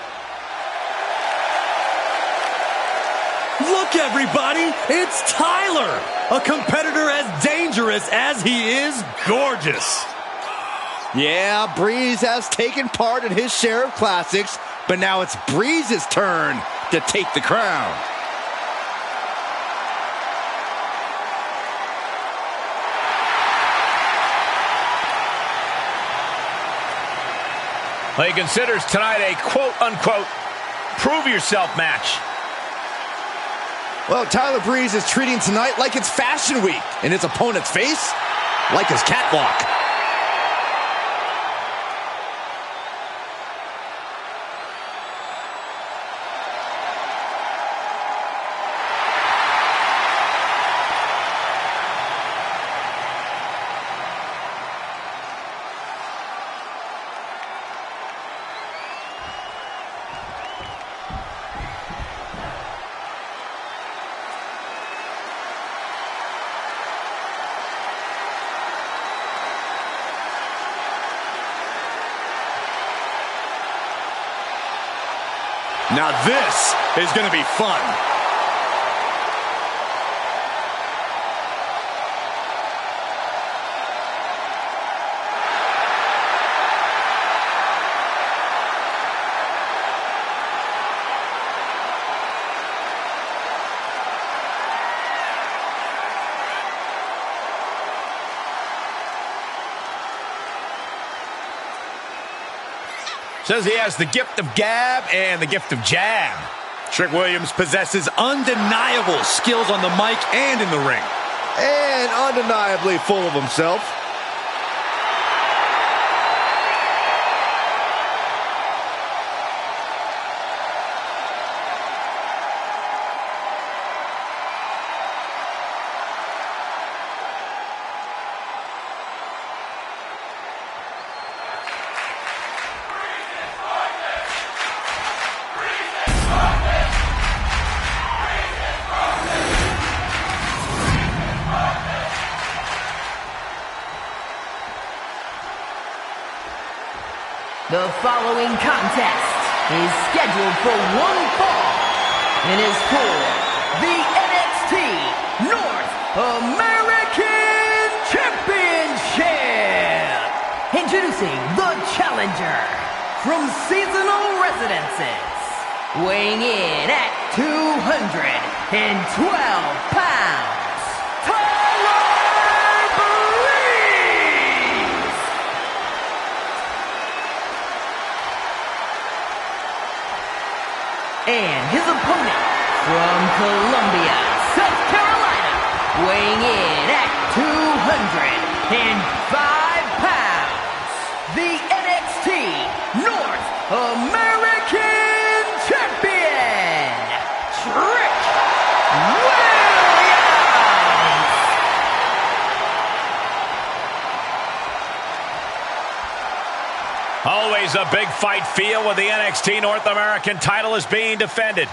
Look, everybody, it's Tyler, a competitor as dangerous as he is gorgeous. Yeah, Breeze has taken part in his share of classics, but now it's Breeze's turn to take the crown. Well, he considers tonight a quote-unquote prove-yourself match. Well, Tyler Breeze is treating tonight like it's Fashion Week, and his opponent's face like his catwalk. Now this is going to be fun. Says he has the gift of gab and the gift of jab. Trick Williams possesses undeniable skills on the mic and in the ring. And undeniably full of himself. The following contest is scheduled for one fall and is for the NXT North American Championship. Introducing the challenger from seasonal residences, weighing in at 212 pounds. And his opponent from Columbia, South Carolina, weighing in at 205 pounds, the NXT North American Champion, Trick Williams! Always a big fight feel when the NXT North American title is being defended.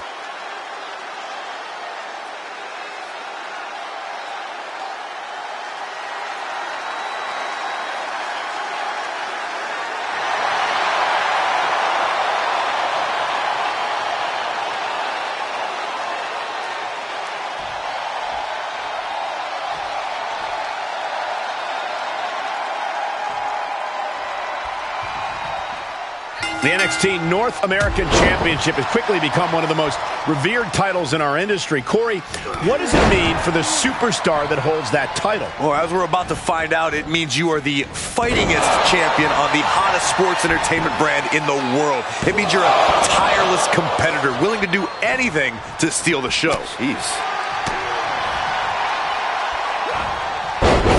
The NXT North American Championship has quickly become one of the most revered titles in our industry. Corey, what does it mean for the superstar that holds that title? Well, as we're about to find out, it means you are the fightingest champion on the hottest sports entertainment brand in the world. It means you're a tireless competitor, willing to do anything to steal the show. Jeez.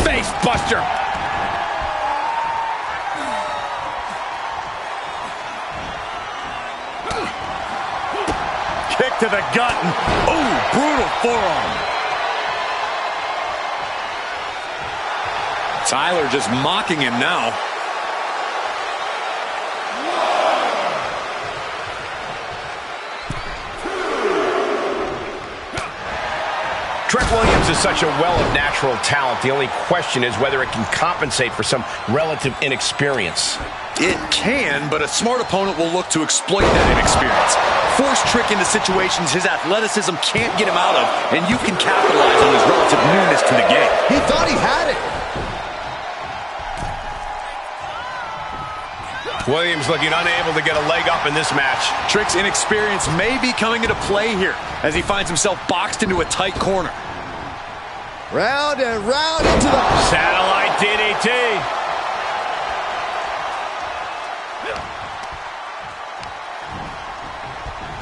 Face buster. Kick to the gut. Ooh, brutal forearm. Tyler just mocking him now. Trick Williams is such a well of natural talent. The only question is whether it can compensate for some relative inexperience. It can, but a smart opponent will look to exploit that inexperience. Force trick into situations his athleticism can't get him out of, and you can capitalize on his relative newness to the game. He thought he had it. Williams looking unable to get a leg up in this match. Trick's inexperience may be coming into play here as he finds himself boxed into a tight corner. Round and round into the... Satellite DDT.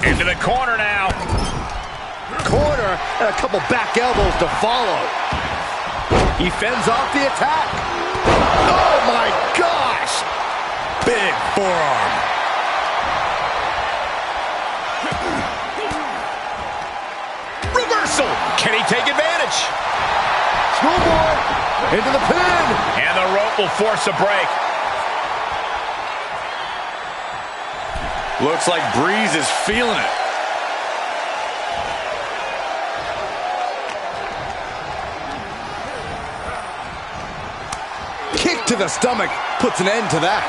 Into the corner now. Corner and a couple back elbows to follow. He fends off the attack. Oh my gosh! Big forearm. Reversal. Can he take advantage? Schoolboy into the pin. And the rope will force a break. Looks like Breeze is feeling it. Kick to the stomach puts an end to that.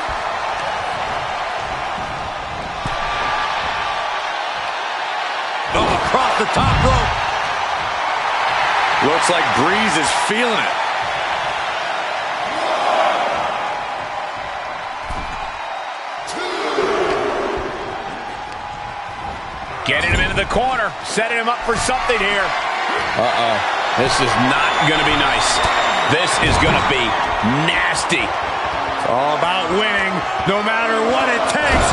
Oh, across the top rope. Looks like Breeze is feeling it. Getting him into the corner, setting him up for something here. Uh-oh. This is not going to be nice. This is going to be nasty. It's all about winning, no matter what it takes.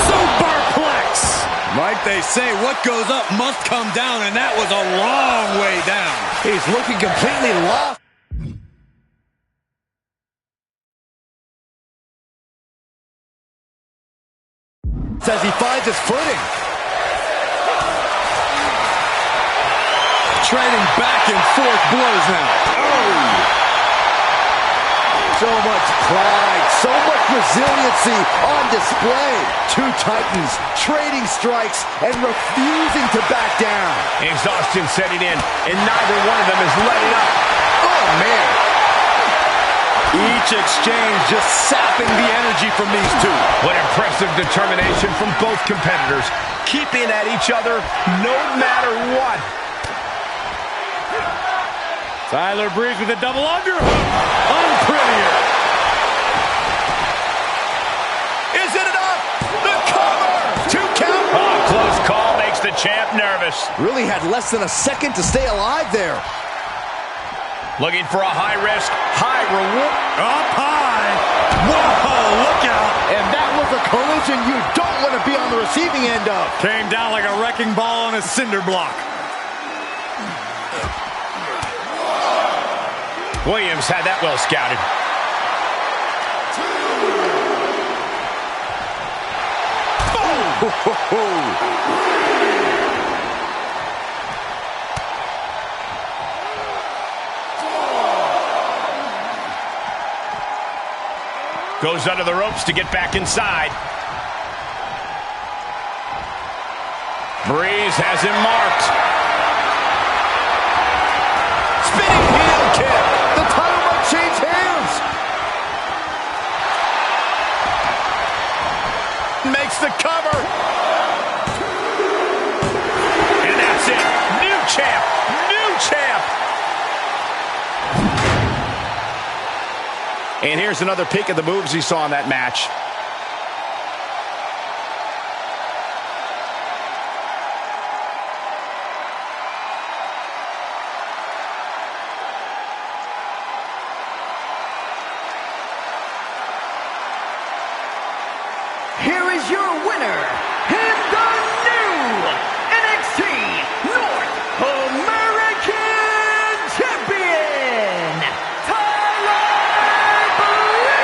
Superplex! Like they say, what goes up must come down, and that was a long way down. He's looking completely lost. As he finds his footing. Trading back and forth blows now. Oh! So much pride, so much resiliency on display. Two titans trading strikes and refusing to back down. Exhaustion setting in, and neither one of them is letting up. Oh, man. Each exchange just sapping the energy from these two. What impressive determination from both competitors, keeping at each other no matter what. Tyler Breeze with a double underhook. Unprettier. Is it enough? The cover! 2 count. Oh, close call makes the champ nervous. Really had less than a second to stay alive there. Looking for a high risk, high reward. Up high. Whoa, look out. And that was a collision you don't want to be on the receiving end of. Came down like a wrecking ball on a cinder block. Williams had that well scouted. Goes under the ropes to get back inside. Breeze has him marked. Spinning heel kick. The title might change hands. Makes the cover. And that's it. New champ. New champ. And here's another peek at the moves he saw in that match. Here is your winner, and the new NXT North American Champion, Tyler Breeze!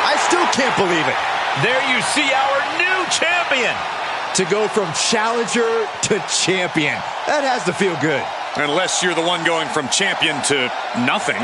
I still can't believe it. There you see our new champion. To go from challenger to champion. That has to feel good. Unless you're the one going from champion to nothing.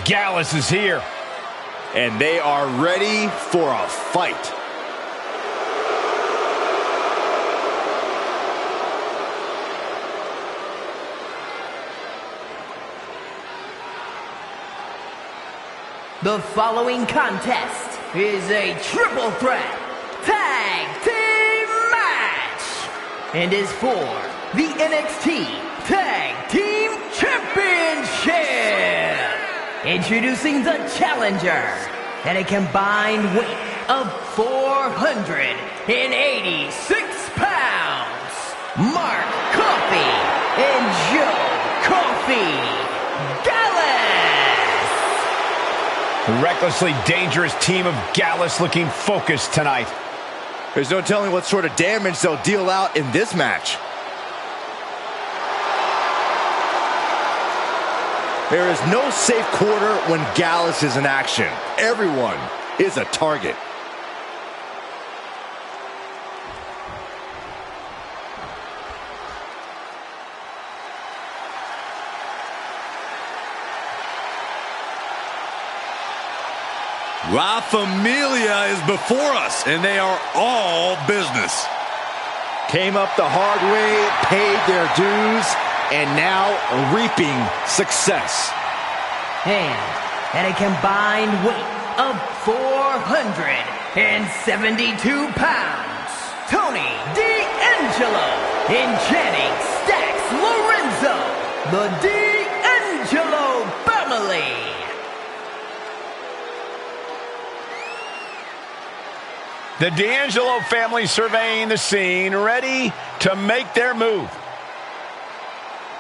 Gallus is here. And they are ready for a fight. The following contest is a triple threat tag team match and is for the NXT Tag Team Championship. Introducing the challenger at a combined weight of 486 pounds, Mark Coffee and Joe Coffee Gallus. The recklessly dangerous team of Gallus looking focused tonight. There's no telling what sort of damage they'll deal out in this match. There is no safe quarter when Gallus is in action. Everyone is a target. La Familia is before us, and they are all business. Came up the hard way, paid their dues, and now reaping success. And at a combined weight of 472 pounds, Tony D'Angelo and Channing Stacks Lorenzo, the D'Angelo family. The D'Angelo family surveying the scene, ready to make their move.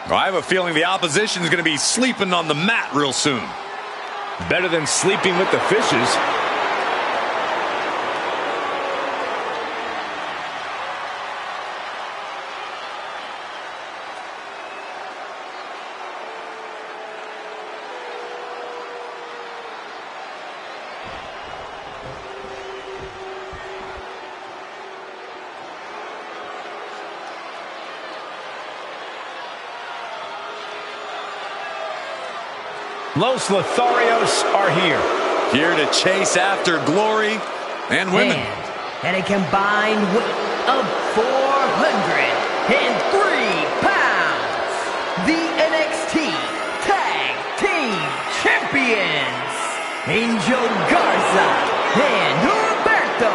Well, I have a feeling the opposition is going to be sleeping on the mat real soon. Better than sleeping with the fishes. Los Lotharios are here. Here to chase after glory and women. And at a combined weight of 403 pounds, the NXT Tag Team Champions, Angel Garza and Humberto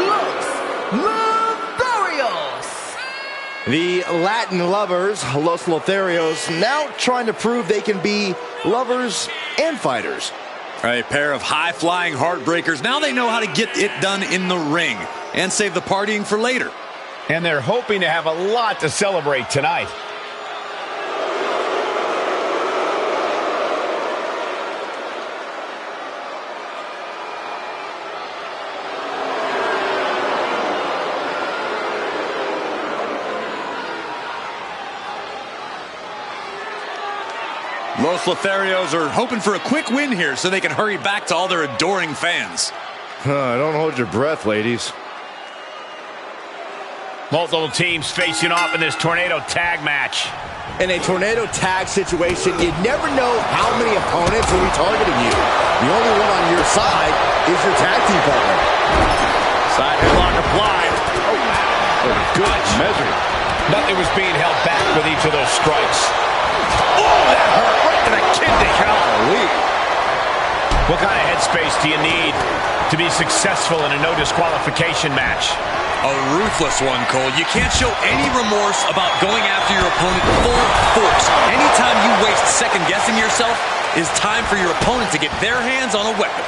Los Lotharios. The Latin lovers, Los Lotharios, now trying to prove they can be lovers and fighters. A pair of high-flying heartbreakers. Now they know how to get it done in the ring and save the partying for later. And they're hoping to have a lot to celebrate tonight. Los Lotharios are hoping for a quick win here so they can hurry back to all their adoring fans. Don't hold your breath, ladies. Multiple teams facing off in this tornado tag match. In a tornado tag situation, you never know how many opponents will be targeting you. The only one on your side is your tag team partner. Side headlock applied. Good measure. Nothing was being held back with each of those strikes. Oh, that hurt right to the kidney. Golly. What kind of headspace do you need to be successful in a no disqualification match? A ruthless one, Cole. You can't show any remorse about going after your opponent full force. Anytime you waste second-guessing yourself is time for your opponent to get their hands on a weapon.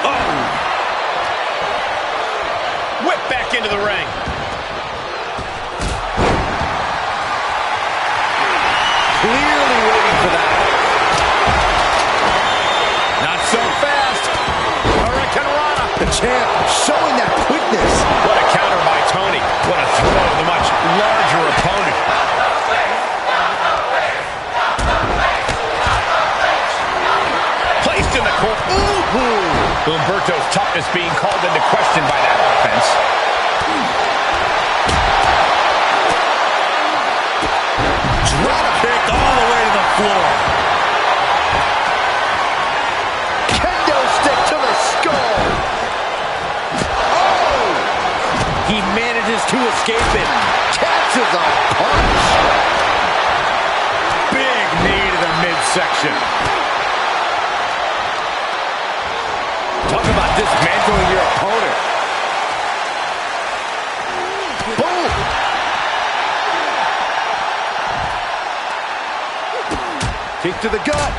Oh! Whip back into the ring. Clearly waiting for that. Not so fast. Hurricanrana. The champ showing that quickness. What a counter by Tony. What a throw to the much larger opponent. Placed in the corner. Ooh. Humberto's toughness being called into question by that offense. Drop kicked all the way to the floor. Kendo stick to the skull. Oh! He manages to escape it. Catches a punch. Big knee to the midsection. Talk about dismantling your opponent. Boom! Kick to the gut.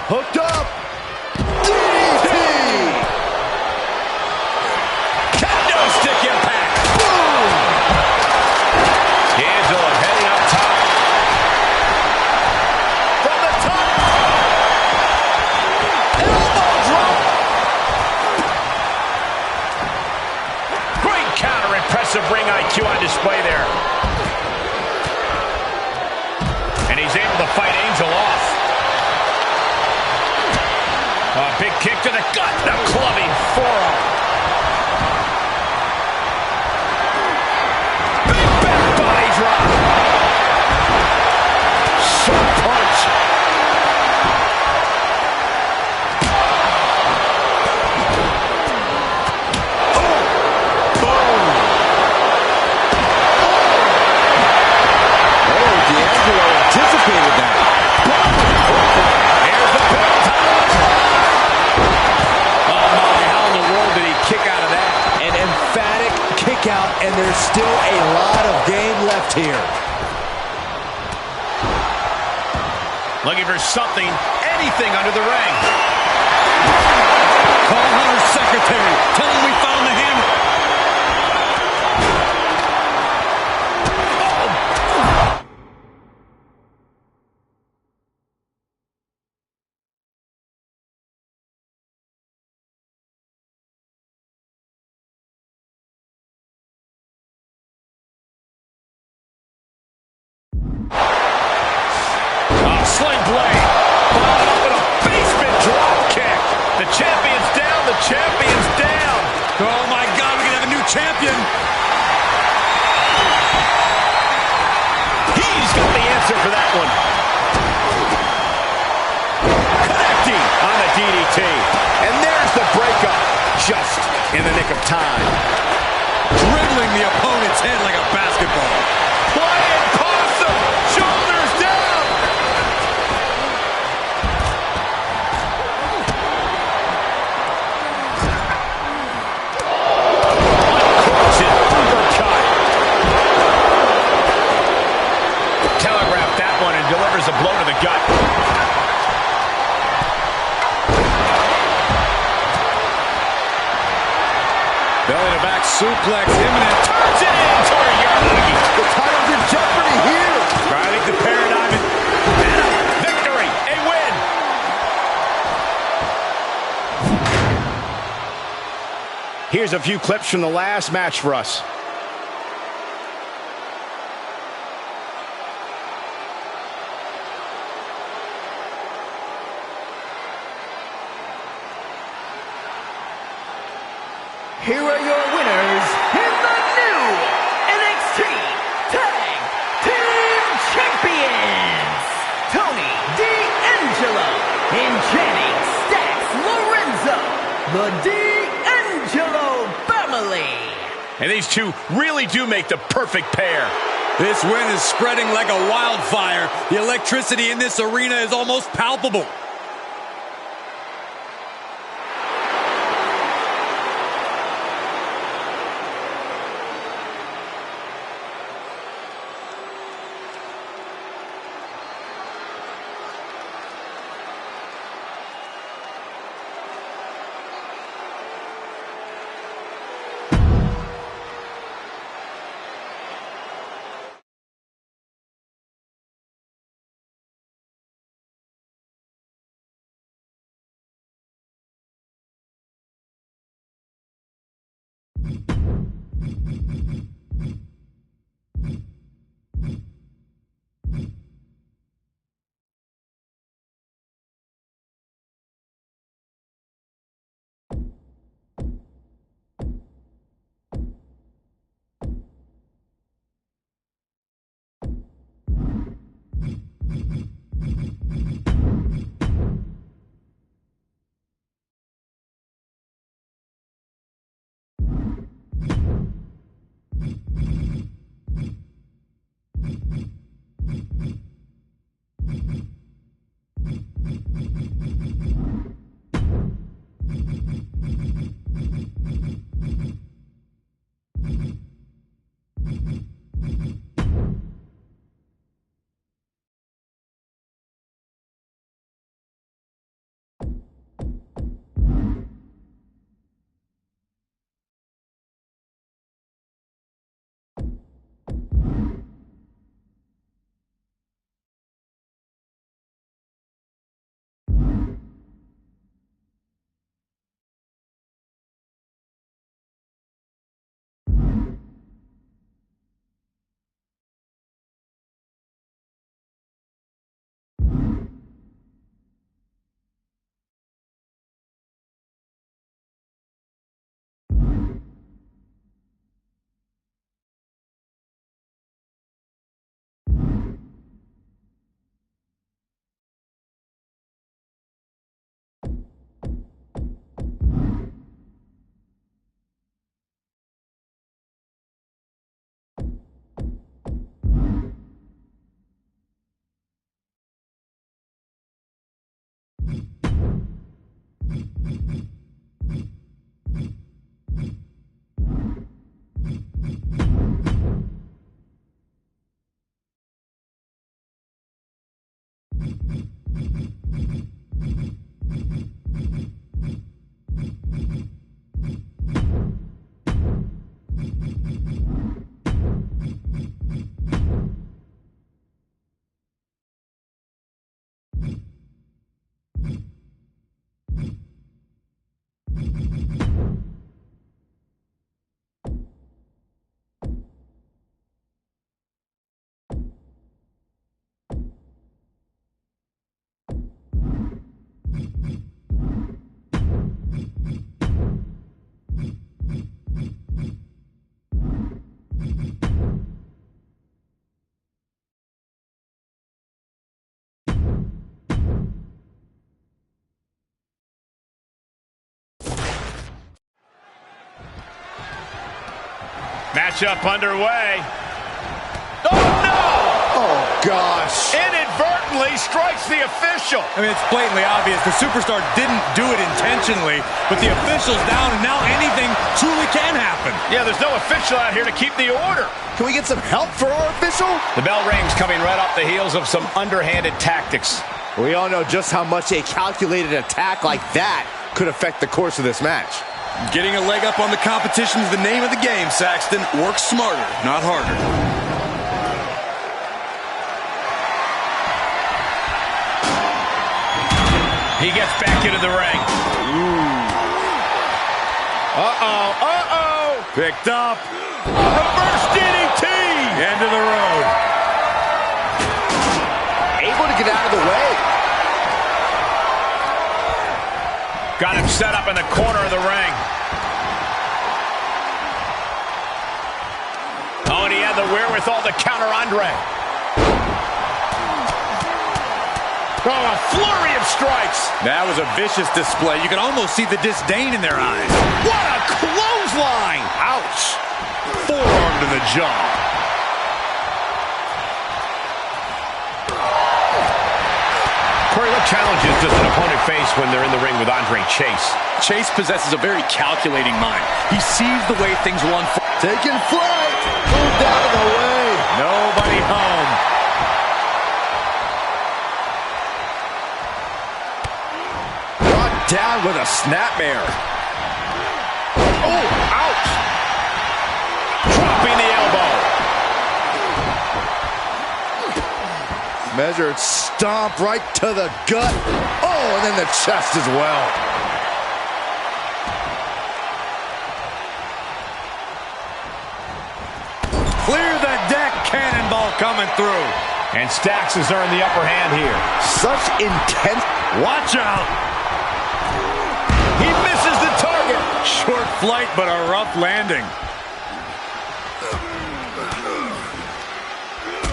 Hooked up. DDT! Kendo stick impact. Boom! D'Angelo heading up top. From the top. Elbow drop. Great counter. Impressive ring IQ on display there. And he's able to fight Angel off. A big kick to the gut. The clubbing forearm. Big back body drop. Sharp punch. Oh, D'Angelo anticipated that. Here's the big time. Oh my, how in the world did he kick out of that? An emphatic kick out, and there's still a lot of game left here. Looking for something, anything under the ring. Call Hunter's secretary. Tell him we found the hammer. Sling blade. Followed up with a basement drop kick. The champion's down. The champion's down. Oh my God, we're gonna have a new champion. He's got the answer for that one. Connecting on the DDT. And there's the breakup. Just in the nick of time. Dribbling the opponent's head like a basketball. Flying possum. Shoulders down. Telegraphed that one and delivers a blow to the gut. Belly to back suplex, imminent. Turns it into a Yarmulke. The title's in jeopardy here. Riding the paradigm and a victory, a win. Here's a few clips from the last match for us. Here are your winners in the new NXT Tag Team Champions, Tony D'Angelo and Channing Stacks Lorenzo, the D'Angelo family. And these two really do make the perfect pair. This win is spreading like a wildfire. The electricity in this arena is almost palpable. Matchup underway. Oh, no! Oh, gosh. Inadvertently strikes the official. I mean, it's blatantly obvious. The superstar didn't do it intentionally, but the official's down, and now anything truly can happen. Yeah, there's no official out here to keep the order. Can we get some help for our official? The bell rings, coming right off the heels of some underhanded tactics. We all know just how much a calculated attack like that could affect the course of this match. Getting a leg up on the competition is the name of the game, Saxton. Work smarter, not harder. He gets back into the ring. Uh-oh, uh-oh. Picked up. Reverse DDT. End of the road. Able to get out of the way. Got him set up in the corner of the ring. Oh, and he had the wherewithal to counter Andre. Oh, a flurry of strikes. That was a vicious display. You can almost see the disdain in their eyes. What a clothesline. Ouch. Forearm to the jaw. Corey, what challenges does an opponent face when they're in the ring with Andre Chase? Chase possesses a very calculating mind. He sees the way things will unfold. Taking flight. Moved out of the way. Nobody home. Brought down with a snapmare. Oh, ouch. Dropping the elbow. Measured stomp right to the gut. Oh, and then the chest as well. Clear the deck, cannonball coming through. And Stacks has earned the upper hand here. Such intense. Watch out. He misses the target. Short flight, but a rough landing.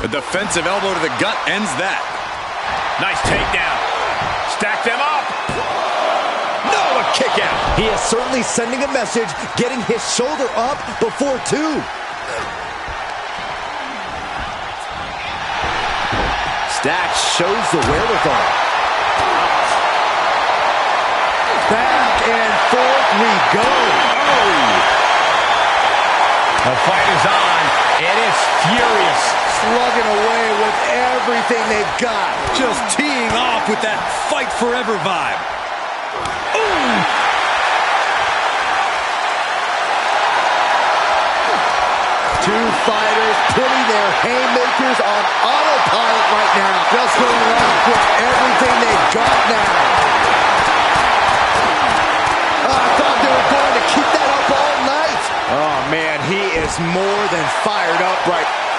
A defensive elbow to the gut ends that. Nice takedown. Stack them up. No, a kick out. He is certainly sending a message, getting his shoulder up before two. Stack shows the wherewithal. Back and forth we go. Oh. The fight is on. It is furious. Slugging away with everything they've got. Just teeing off with that fight forever vibe. Ooh. Two fighters putting their haymakers on autopilot right now. Just going off with everything they've got now. I thought they were going to keep that up all night. Oh, man, he is more than fired up right now.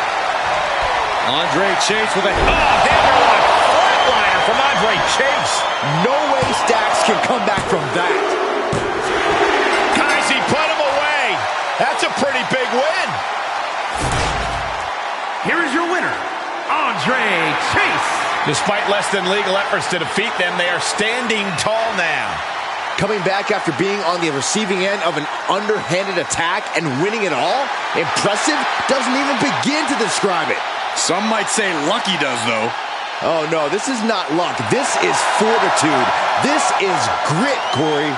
Andre Chase with a... Oh, there was a flatliner from Andre Chase. No way Stacks can come back from that. Guys, he put him away. That's a pretty big win. Here is your winner, Andre Chase. Despite less than legal efforts to defeat them, they are standing tall now. Coming back after being on the receiving end of an underhanded attack and winning it all? Impressive? Doesn't even begin to describe it. Some might say lucky does, though. Oh, no, this is not luck. This is fortitude. This is grit, Corey.